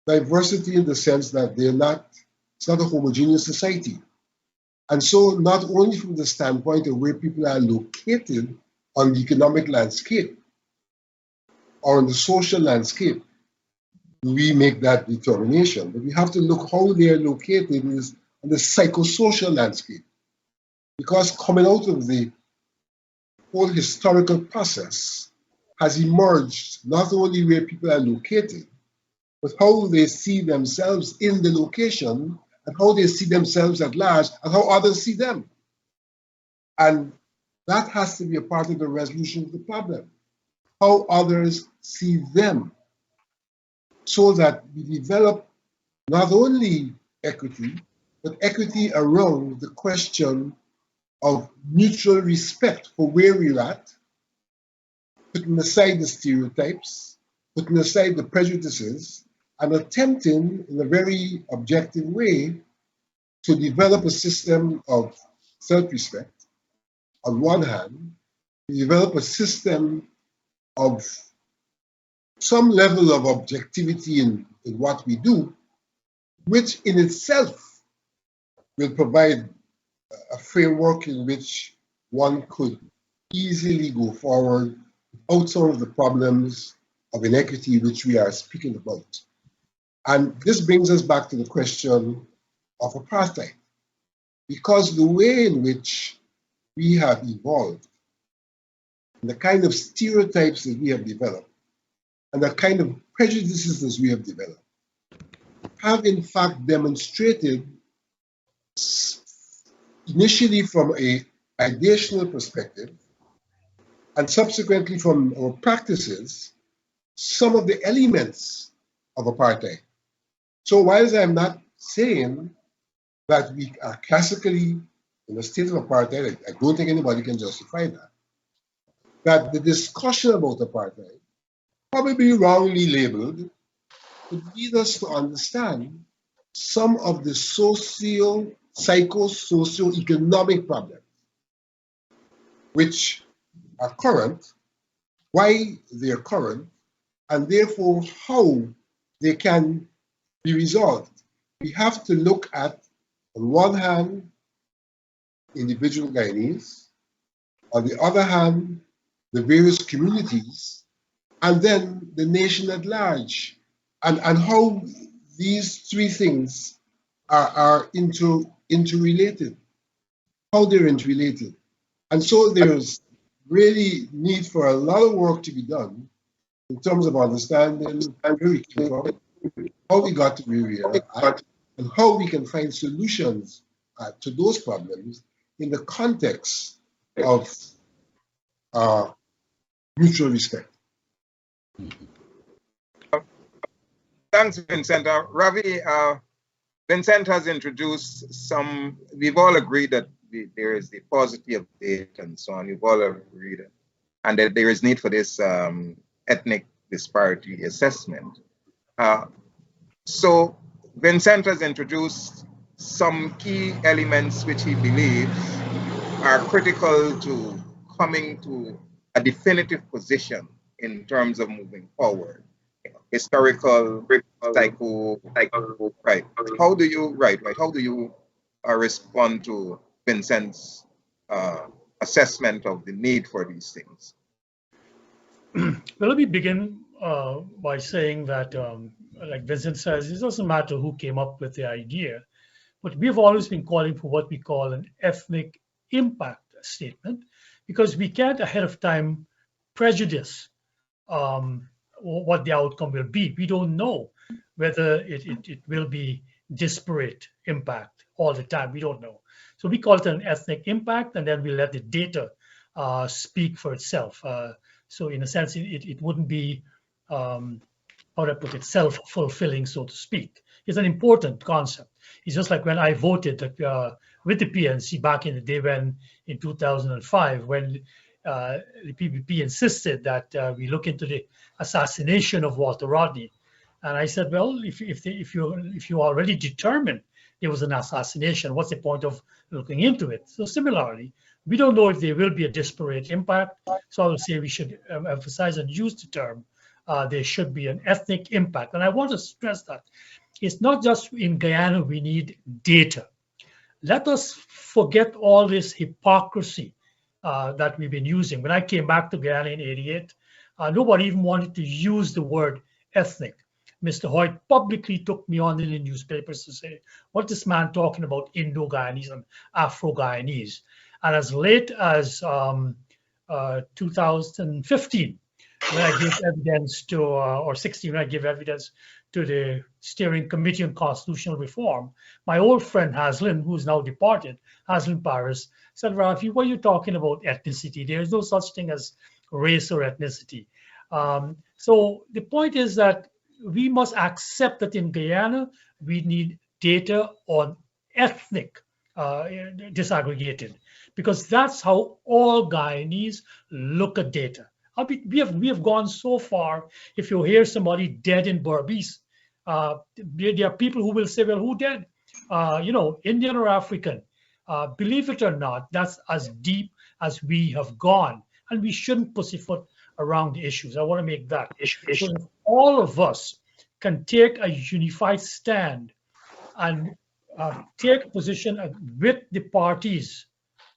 Diversity in the sense that it's not a homogeneous society. And so not only from the standpoint of where people are located on the economic landscape or on the social landscape, do we make that determination, but we have to look how they are located is on the psychosocial landscape. Because coming out of the whole historical process has emerged not only where people are located, but how they see themselves in the location and how they see themselves at large and how others see them. And that has to be a part of the resolution of the problem, how others see them, so that we develop not only equity, but equity around the question of mutual respect for where we're at, putting aside the stereotypes, putting aside the prejudices, and attempting in a very objective way to develop a system of self-respect on one hand, to develop a system of some level of objectivity in what we do, which in itself will provide a framework in which one could easily go forward without some of the problems of inequity which we are speaking about. And this brings us back to the question of apartheid, because the way in which we have evolved, and the kind of stereotypes that we have developed, and the kind of prejudices that we have developed, have in fact demonstrated, initially from an ideational perspective, and subsequently from our practices, some of the elements of apartheid. So whilst I'm not saying that we are classically in a state of apartheid, I don't think anybody can justify that the discussion about apartheid, probably wrongly labeled, would lead us to understand some of the socio-economic problems which are current, why they are current, and therefore how they can be resolved. We have to look at, on one hand, individual Guyanese, on the other hand, the various communities, and then the nation at large, and how these three things are interrelated, how they're interrelated. And so there's really need for a lot of work to be done in terms of understanding where we came from, how we got to where we are at, and how we can find solutions to those problems in the context of mutual respect. Thanks, Vincent. Ravi, Vincent has introduced some, we've all agreed that there is the paucity of data and so on, we've all agreed, and that there is need for this ethnic disparity assessment. So Vincent has introduced some key elements which he believes are critical to coming to a definitive position in terms of moving forward. Historical, psycho, right? How do you respond to Vincent's assessment of the need for these things? Well, let me begin by saying that, like Vincent says, it doesn't matter who came up with the idea, but we've always been calling for what we call an ethnic impact statement, because we can't ahead of time prejudice what the outcome will be. We don't know whether it will be disparate impact all the time. We don't know. So we call it an ethnic impact, and then we let the data speak for itself. So in a sense, it wouldn't be, how do I put it, self-fulfilling, so to speak. It's an important concept. It's just like when I voted with the PNC back in the day in 2005, when the PPP insisted that we look into the assassination of Walter Rodney. And I said, well, if you already determined there was an assassination, what's the point of looking into it? So similarly, we don't know if there will be a disparate impact. So I would say we should emphasize and use the term there should be an ethnic impact. And I want to stress that it's not just in Guyana we need data. Let us forget all this hypocrisy that we've been using. When I came back to Guyana in '88, nobody even wanted to use the word ethnic. Mr. Hoyt publicly took me on in the newspapers to say, what this man talking about Indo-Guyanese and Afro-Guyanese? And as late as 2015, when I gave evidence to, or 16, when I gave evidence to the Steering Committee on Constitutional Reform, my old friend Haslin, who's now departed, Haslin Paris, said, Rafi, what are you talking about ethnicity? There is no such thing as race or ethnicity. So the point is that we must accept that in Guyana, we need data on ethnic disaggregated, because that's how all Guyanese look at data. We have gone so far. If you hear somebody dead in Berbice, there are people who will say, well, who dead? Indian or African. Believe it or not, that's as deep as we have gone. And we shouldn't pussyfoot around the issues. I want to make that issue. So if all of us can take a unified stand and take a position with the parties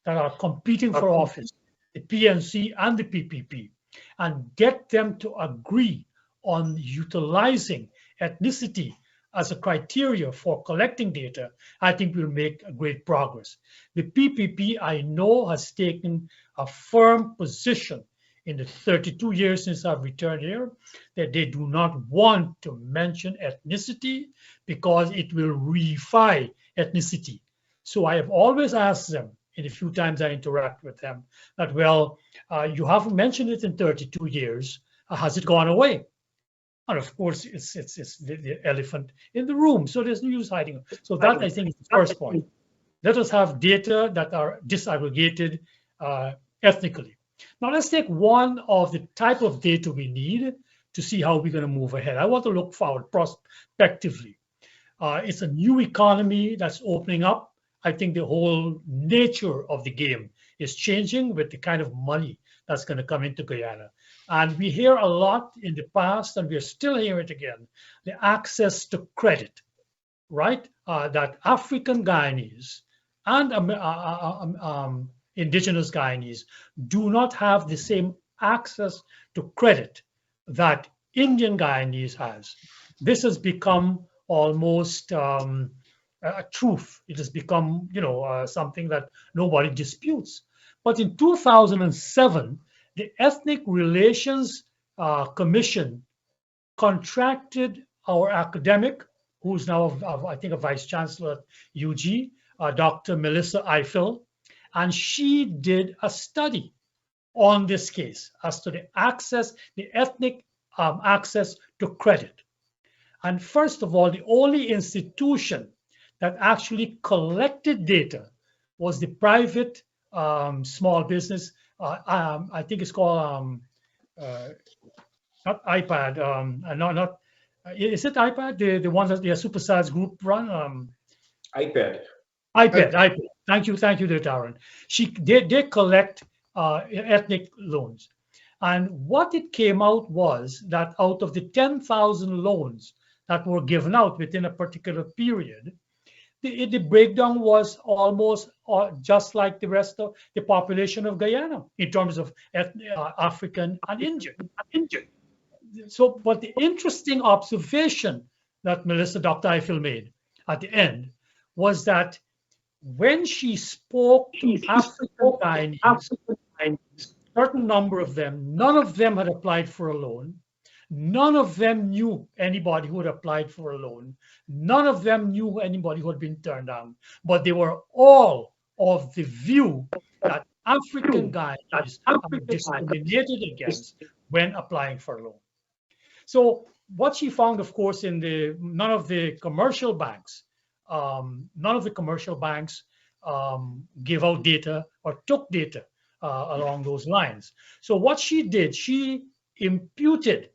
that are competing for office, the PNC and the PPP, and get them to agree on utilizing ethnicity as a criteria for collecting data, I think we'll make a great progress. The PPP, I know, has taken a firm position in the 32 years since I've returned here, that they do not want to mention ethnicity because it will reify ethnicity. So I have always asked them, in the few times I interact with them, that, well, you haven't mentioned it in 32 years. Has it gone away? And of course, it's the elephant in the room. So there's no use hiding. So that, I think, is the first point. Let us have data that are disaggregated ethnically. Now let's take one of the type of data we need to see how we're going to move ahead. I want to look forward prospectively. It's a new economy that's opening up. I think the whole nature of the game is changing with the kind of money that's going to come into Guyana. And we hear a lot in the past, and we're still hearing it again, the access to credit, right? That African Guyanese and indigenous Guyanese do not have the same access to credit that Indian Guyanese has. This has become almost a truth. It has become, something that nobody disputes. But in 2007, the Ethnic Relations Commission contracted our academic, who's now, I think, a vice chancellor at UG, Dr. Melissa Eiffel, and she did a study on this case as to the ethnic access to credit. And first of all, the only institution that actually collected data was the private small business. I think it's called not iPad. Is it iPad? The one that the Supersize group run. iPad. iPad. Thank you, there, Darren. They collect ethnic loans, and what it came out was that out of the 10,000 loans that were given out within a particular period, the breakdown was almost just like the rest of the population of Guyana in terms of African and Indian. So, but the interesting observation that Dr. Eiffel made at the end was that when she spoke to African Guyanese, a certain number of them, none of them had applied for a loan. None of them knew anybody who had applied for a loan. None of them knew anybody who had been turned down. But they were all of the view that African Guyanese are discriminated against when applying for a loan. So what she found, of course, none of the commercial banks gave out data or took data along those lines. So what she did, she imputed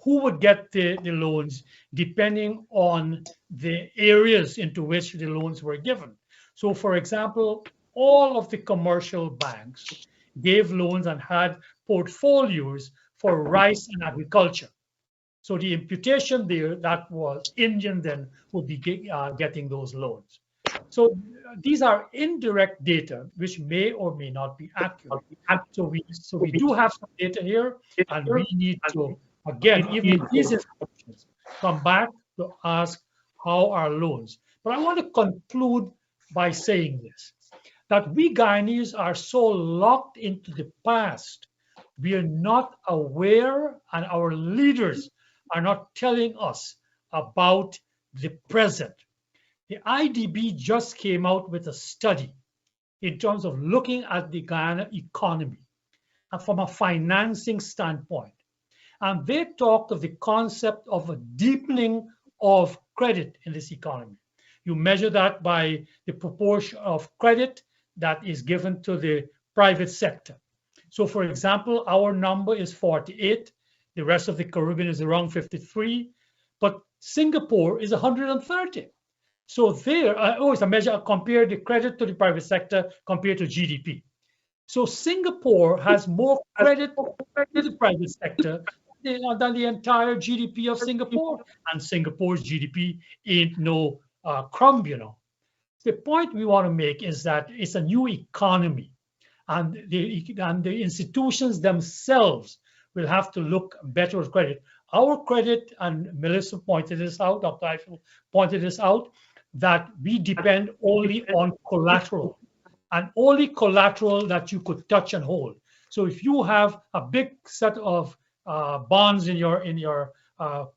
who would get the loans depending on the areas into which the loans were given. So, for example, all of the commercial banks gave loans and had portfolios for rice and agriculture. So the imputation there, that was Indian then would be getting those loans. So these are indirect data which may or may not be accurate. So we do have some data here, and we need to, again, even these institutions come back to ask how are loans. But I want to conclude by saying this, that we Guyanese are so locked into the past, we are not aware, and our leaders are not telling us about the present. The IDB just came out with a study in terms of looking at the Guyana economy and from a financing standpoint. And they talked of the concept of a deepening of credit in this economy. You measure that by the proportion of credit that is given to the private sector. So for example, our number is 48. The rest of the Caribbean is around 53, but Singapore is 130. So there, it's a measure, compare the credit to the private sector compared to GDP. So Singapore has more credit to the private sector than the entire GDP of Singapore. And Singapore's GDP ain't no crumb, you know. The point we want to make is that it's a new economy, and the institutions themselves will have to look better at credit. Our credit, and Melissa pointed this out, Dr. Eiffel pointed this out, that we depend only on collateral, and only collateral that you could touch and hold. So if you have a big set of bonds in your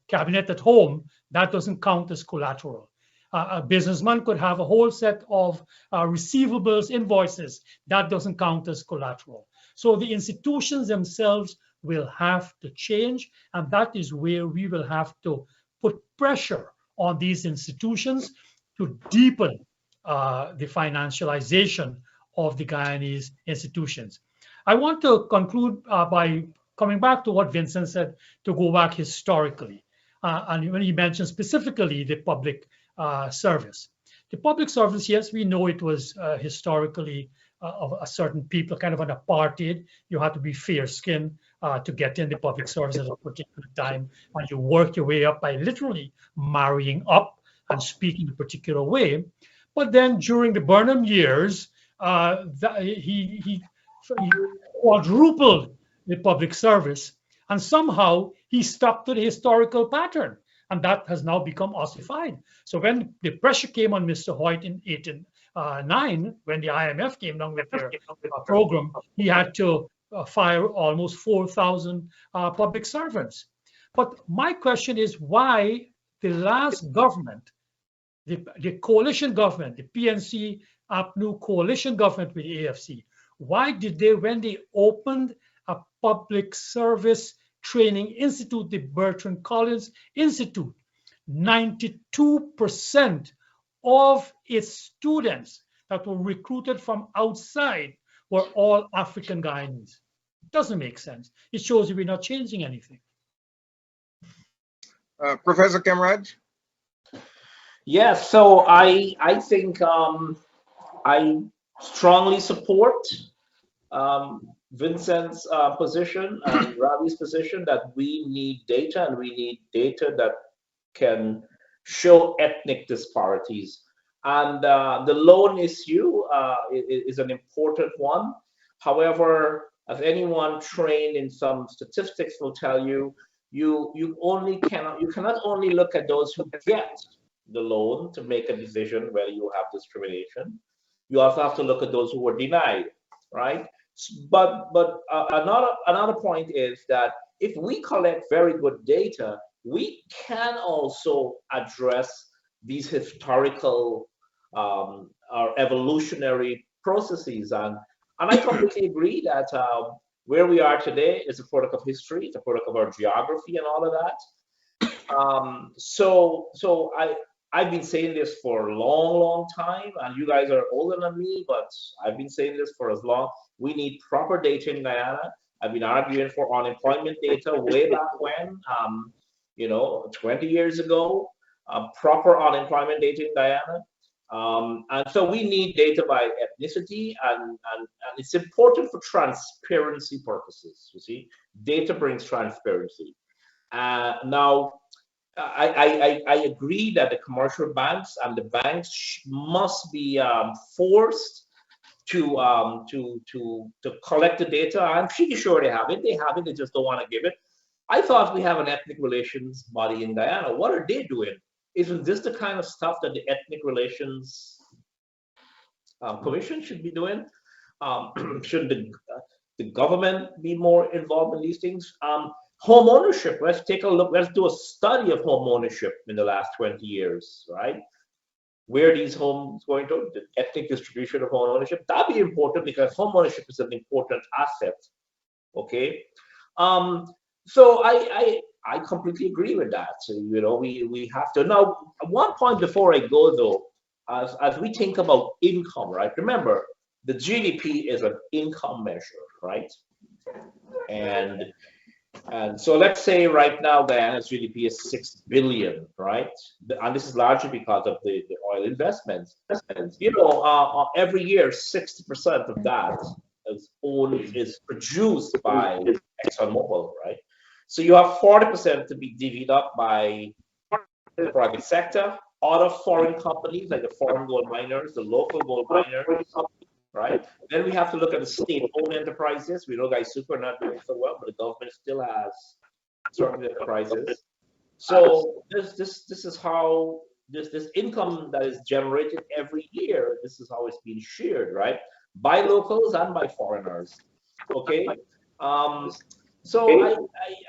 cabinet at home, that doesn't count as collateral. A businessman could have a whole set of receivables, invoices, that doesn't count as collateral. So the institutions themselves will have to change, and that is where we will have to put pressure on these institutions to deepen the financialization of the Guyanese institutions. I want to conclude by coming back to what Vincent said, to go back historically. And when he mentioned specifically the public service. The public service, yes, we know it was historically of a certain people, kind of an apartheid. You had to be fair-skinned to get in the public service at a particular time, and you work your way up by literally marrying up and speaking a particular way. But then during the Burnham years, he quadrupled the public service, and somehow he stuck to the historical pattern, and that has now become ossified. So when the pressure came on Mr. Hoyt in 1989, when the IMF came down with their program, he had to fire almost 4,000 public servants. But my question is why the last government, the coalition government, the PNC APNU coalition government with the AFC, why did they, when they opened a public service training institute, the Bertrand Collins Institute, 92% of its students that were recruited from outside were all African Guyanese? It doesn't make sense. It shows you we're not changing anything. Professor Kemraj? Yes, so I think I strongly support Vincent's position and Ravi's position that we need data, and we need data that can show ethnic disparities. And the loan issue is an important one. However, as anyone trained in some statistics will tell you, you cannot only look at those who get the loan to make a decision whether you have discrimination. You also have to look at those who were denied, right? But another point is that if we collect very good data, we can also address these historical or evolutionary processes. And I completely agree that where we are today is a product of history, it's a product of our geography and all of that. So I've been saying this for a long time, and you guys are older than me, but I've been saying this for as long. We need proper data in Guyana. I've been arguing for unemployment data way back when, 20 years ago, proper unemployment data in Guyana. And so we need data by ethnicity, and it's important for transparency purposes. You see, data brings transparency. Now, I agree that the commercial banks and the banks must be forced to collect the data. I'm pretty sure they have it. They have it. They just don't want to give it. I thought we have an ethnic relations body in Guyana. What are they doing? Isn't this the kind of stuff that the ethnic relations commission should be doing? Shouldn't the government be more involved in these things? Home ownership. Let's take a look. Let's do a study of home ownership in the last 20 years, right? Where these homes going to, the ethnic distribution of home ownership. That'd be important because home ownership is an important asset. Okay. So I completely agree with that. So, you know, we have to. Now, one point before I go though, as we think about income, right? Remember, the GDP is an income measure, right? And so let's say right now Guyana's GDP is 6 billion, right? And this is largely because of the oil investments. And, you know, every year 60% of that is produced by ExxonMobil, right? So you have 40% to be divvied up by the private sector, other foreign companies like the foreign gold miners, the local gold miners, right? Then we have to look at the state-owned enterprises. We know Guy Super not doing so well, but the government still has certain enterprises. So this is how this income that is generated every year. This is how it's being shared, right? By locals and by foreigners. Okay. So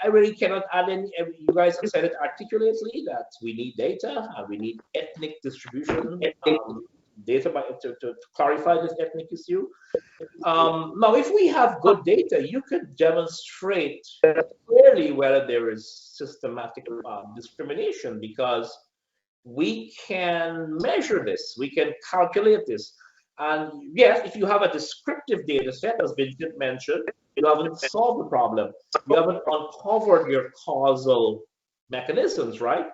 I really cannot add any. You guys have said it articulately that we need data and we need ethnic distribution. Data to clarify this ethnic issue. Now, if we have good data, you could demonstrate clearly whether there is systematic discrimination because we can measure this, we can calculate this. And yes, if you have a descriptive data set, as Vincent mentioned, you haven't solved the problem. You haven't uncovered your causal mechanisms, right?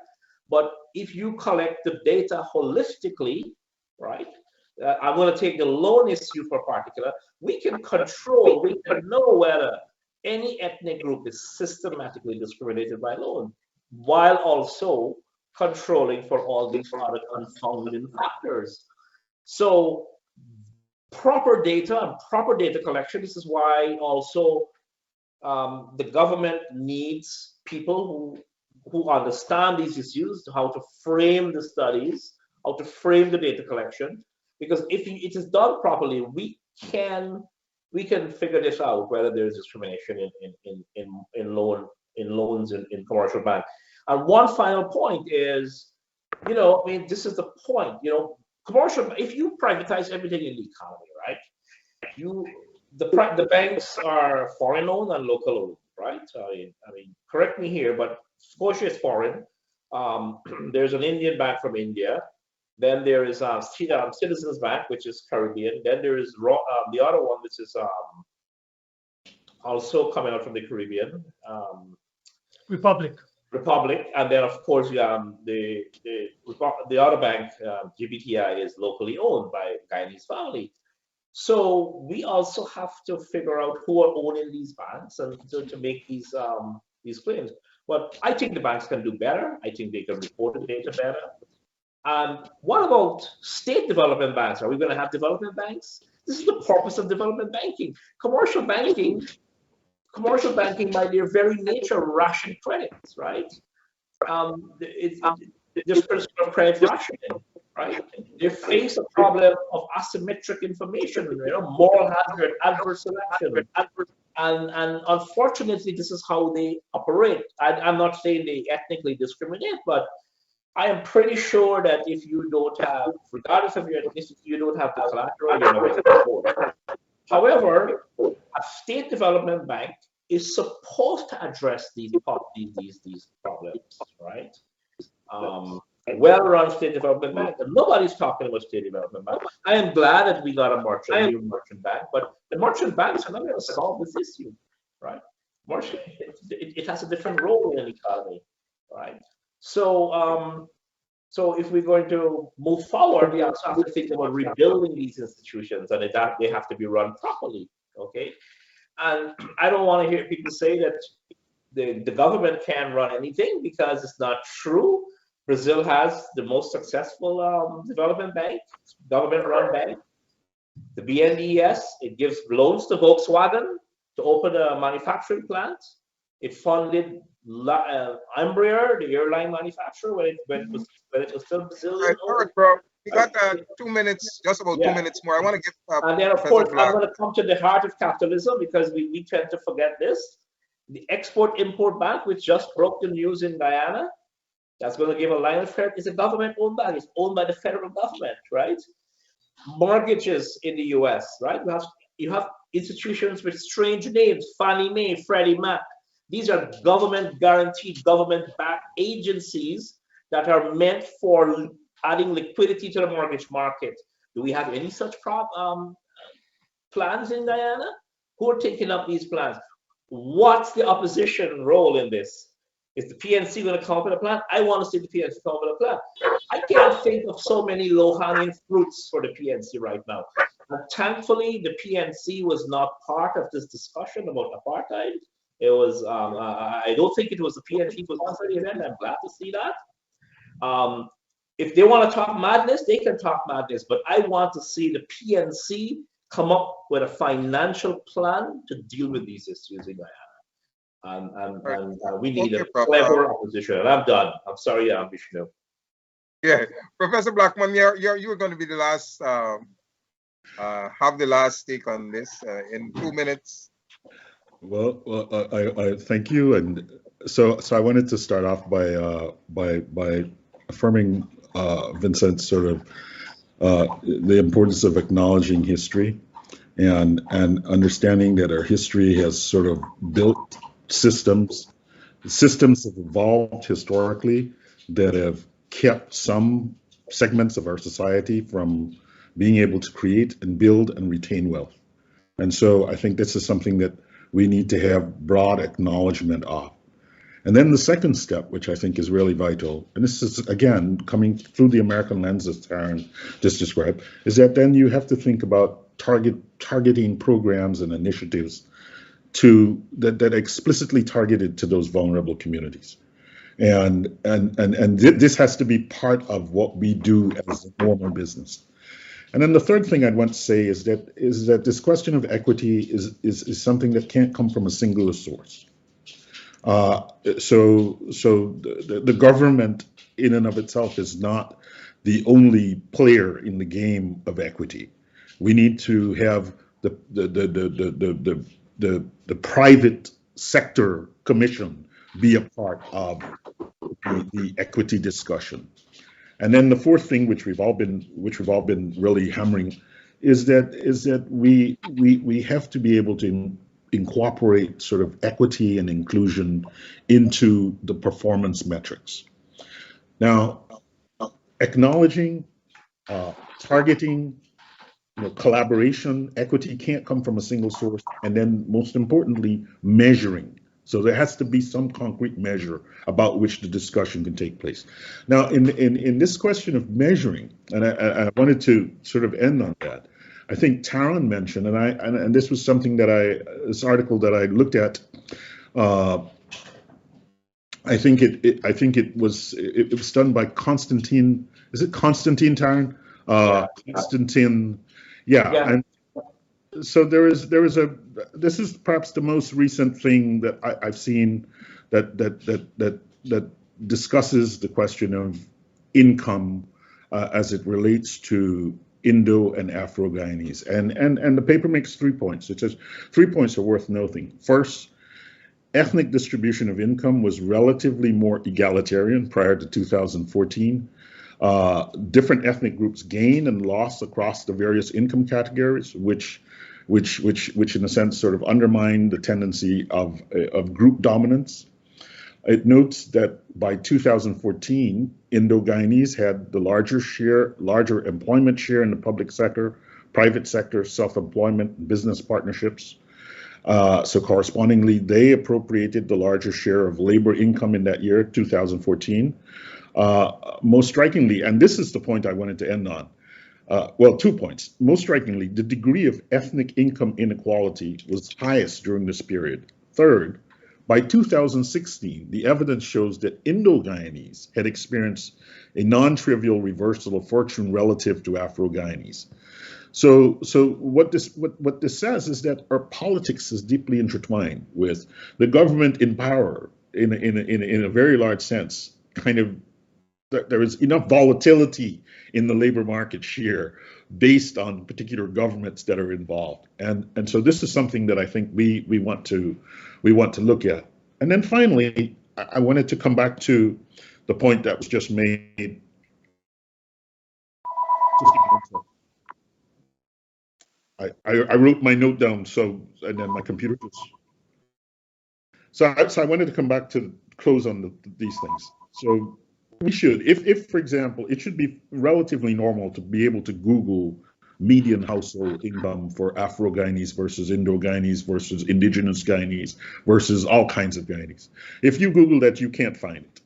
But if you collect the data holistically, right? I'm going to take the loan issue for particular. We can control, we can know whether any ethnic group is systematically discriminated by loan, while also controlling for all these other confounding factors. So proper data and proper data collection, this is why also the government needs people who understand these issues, how to frame the studies, how to frame the data collection, because if it is done properly, we can figure this out whether there is discrimination in loans in commercial bank. And one final point is, you know, I mean, this is the point, you know, commercial. If you privatize everything in the economy, right? The banks are foreign owned and local owned, right? I mean, correct me here, but Scotia is foreign. There's an Indian bank from India. Then there is Citizens Bank, which is Caribbean. Then there is the other one, which is also coming out from the Caribbean. Republic. And then of course the other bank, GBTI, is locally owned by Guyanese family. So we also have to figure out who are owning these banks and to make these claims. But I think the banks can do better. I think they can report the data better. And what about state development banks? Are we going to have development banks? This is the purpose of development banking. Commercial banking, by their very nature, ration credits, right? There's principle of credit rationing, right? They face a problem of asymmetric information, you know, moral hazard, adverse selection, and unfortunately, this is how they operate. I'm not saying they ethnically discriminate, but I am pretty sure that if you don't have, regardless of your ethnicity, you don't have the collateral, you're not going to support. However, a state development bank is supposed to address these problems, right? Well-run state development bank. And nobody's talking about state development bank. I am glad that we got a new merchant bank, but the merchant banks are not going to solve this issue, right? It has a different role in the economy, right? So, so if we're going to move forward, we also have to think about rebuilding these institutions, and they have to be run properly. Okay, and I don't want to hear people say that the government can't run anything because it's not true. Brazil has the most successful development bank, government-run bank, the BNDES. It gives loans to Volkswagen to open a manufacturing plant. It funded Embraer, the airline manufacturer, when it was still Brazilian. All right, bro. We got 2 minutes, just about 2 minutes more. I want to give and then, of Professor course, Black. I'm going to come to the heart of capitalism because we tend to forget this. The Export-Import Bank, which just broke the news in Guyana, that's going to give a line of credit, is a government-owned bank. It's owned by the federal government, right? Mortgages in the U.S., right? You have institutions with strange names: Fannie Mae, Freddie Mac. These are government-guaranteed, government-backed agencies that are meant for adding liquidity to the mortgage market. Do we have any such plans in Guyana? Who are taking up these plans? What's the opposition role in this? Is the PNC going to come up with a plan? I want to see the PNC come up with a plan. I can't think of so many low-hanging fruits for the PNC right now. And thankfully, the PNC was not part of this discussion about apartheid. It was, I don't think it was the PNC was on for the event. I'm glad to see that. If they want to talk madness, they can talk madness, but I want to see the PNC come up with a financial plan to deal with these issues in Guyana. And we need a clever opposition. And I'm done. I'm sorry, Vishnu. Yeah, Professor Blackman, you were going to be the last, have the last take on this in 2 minutes. Well, I thank you, and so I wanted to start off by affirming Vincent's sort of the importance of acknowledging history and understanding that our history has sort of built systems have evolved historically that have kept some segments of our society from being able to create and build and retain wealth. And so I think this is something that we need to have broad acknowledgement of. And then the second step, which I think is really vital, and this is, again, coming through the American lens, as Taryn just described, is that then you have to think about targeting programs and initiatives that are explicitly targeted to those vulnerable communities. And this has to be part of what we do as a normal business. And then the third thing I'd want to say is that this question of equity is something that can't come from a singular source. So the government in and of itself is not the only player in the game of equity. We need to have the private sector commission be a part of the equity discussion. And then the fourth thing, which we've all been really hammering, is that we have to be able to incorporate sort of equity and inclusion into the performance metrics. Now, acknowledging, targeting, collaboration, equity can't come from a single source, and then most importantly, measuring. So there has to be some concrete measure about which the discussion can take place. Now, in this question of measuring, and I wanted to sort of end on that, I think Taryn mentioned, and this was something that this article that I looked at. I think it was done by Constantine. Is it Constantine, Taryn? Constantine. Yeah. And so this is perhaps the most recent thing that I've seen that discusses the question of income as it relates to Indo and Afro-Guyanese. And the paper makes 3 points. It says 3 points are worth noting. First, ethnic distribution of income was relatively more egalitarian prior to 2014. Different ethnic groups gained and lost across the various income categories, which in a sense sort of undermined the tendency of group dominance. It notes that by 2014, Indo-Guyanese had the larger employment share in the public sector, private sector, self-employment, business partnerships. So correspondingly, they appropriated the larger share of labor income in that year, 2014. Most strikingly, and this is the point I wanted to end on, well, 2 points. Most strikingly, the degree of ethnic income inequality was highest during this period. Third, By 2016, the evidence shows that Indo-Guyanese had experienced a non-trivial reversal of fortune relative to Afro-Guyanese. So what this says is that our politics is deeply intertwined with the government in power in a very large sense. Kind of, there is enough volatility in the labor market share based on particular governments that are involved, and so this is something that I think we want to look at. And then finally, I wanted to come back to the point that was just made. I wrote my note down, and then my computer just. So I wanted to come back to close on these things. So we should, if for example, it should be relatively normal to be able to Google median household income for Afro-Guyanese versus Indo-Guyanese versus Indigenous Guyanese versus all kinds of Guyanese. If you Google that, you can't find it.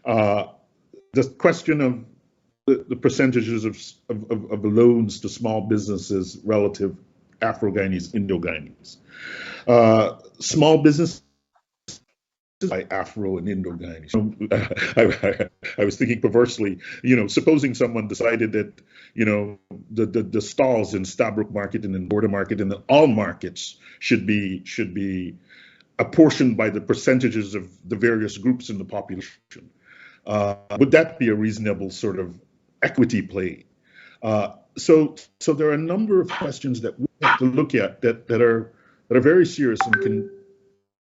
The question of the percentages of loans to small businesses relative Afro-Guyanese, Indo-Guyanese. Small business by Afro and Indo-Guyanese. I was thinking perversely, supposing someone decided that, the stalls in Stabroek Market and in Border Market and all markets should be apportioned by the percentages of the various groups in the population. Would that be a reasonable sort of equity play? So there are a number of questions that we have to look at that are very serious and can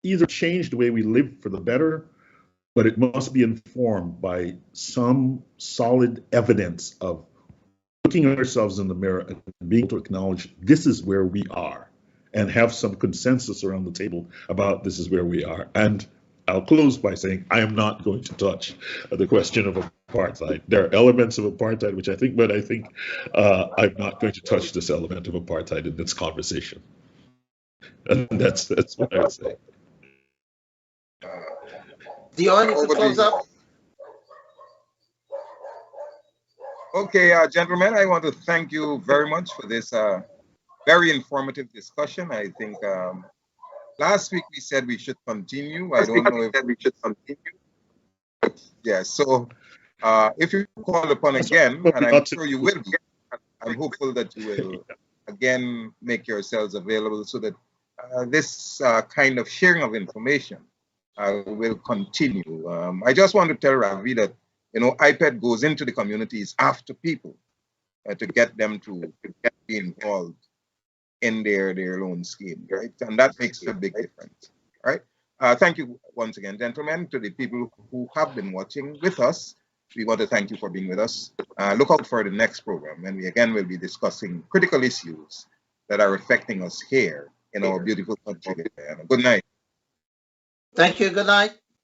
either change the way we live for the better, but it must be informed by some solid evidence of looking at ourselves in the mirror and being able to acknowledge this is where we are and have some consensus around the table about this is where we are. And I'll close by saying I am not going to touch the question of apartheid. There are elements of apartheid but I think I'm not going to touch this element of apartheid in this conversation. And that's what I would say. Dion, you can close up. Okay, gentlemen, I want to thank you very much for this very informative discussion. I think last week we said we should continue. I don't know if we should continue. Yeah, so if you call upon again, and I'm sure you will be, I'm hopeful that you will again make yourselves available so that this kind of sharing of information will continue. I just want to tell Ravi that, IPED goes into the communities after people to get them to be involved in their loan scheme, right? And that makes a big difference, right? Thank you once again, gentlemen, to the people who have been watching with us. We want to thank you for being with us. Look out for the next program when we again will be discussing critical issues that are affecting us here in our beautiful country. Good night. Thank you. Good night.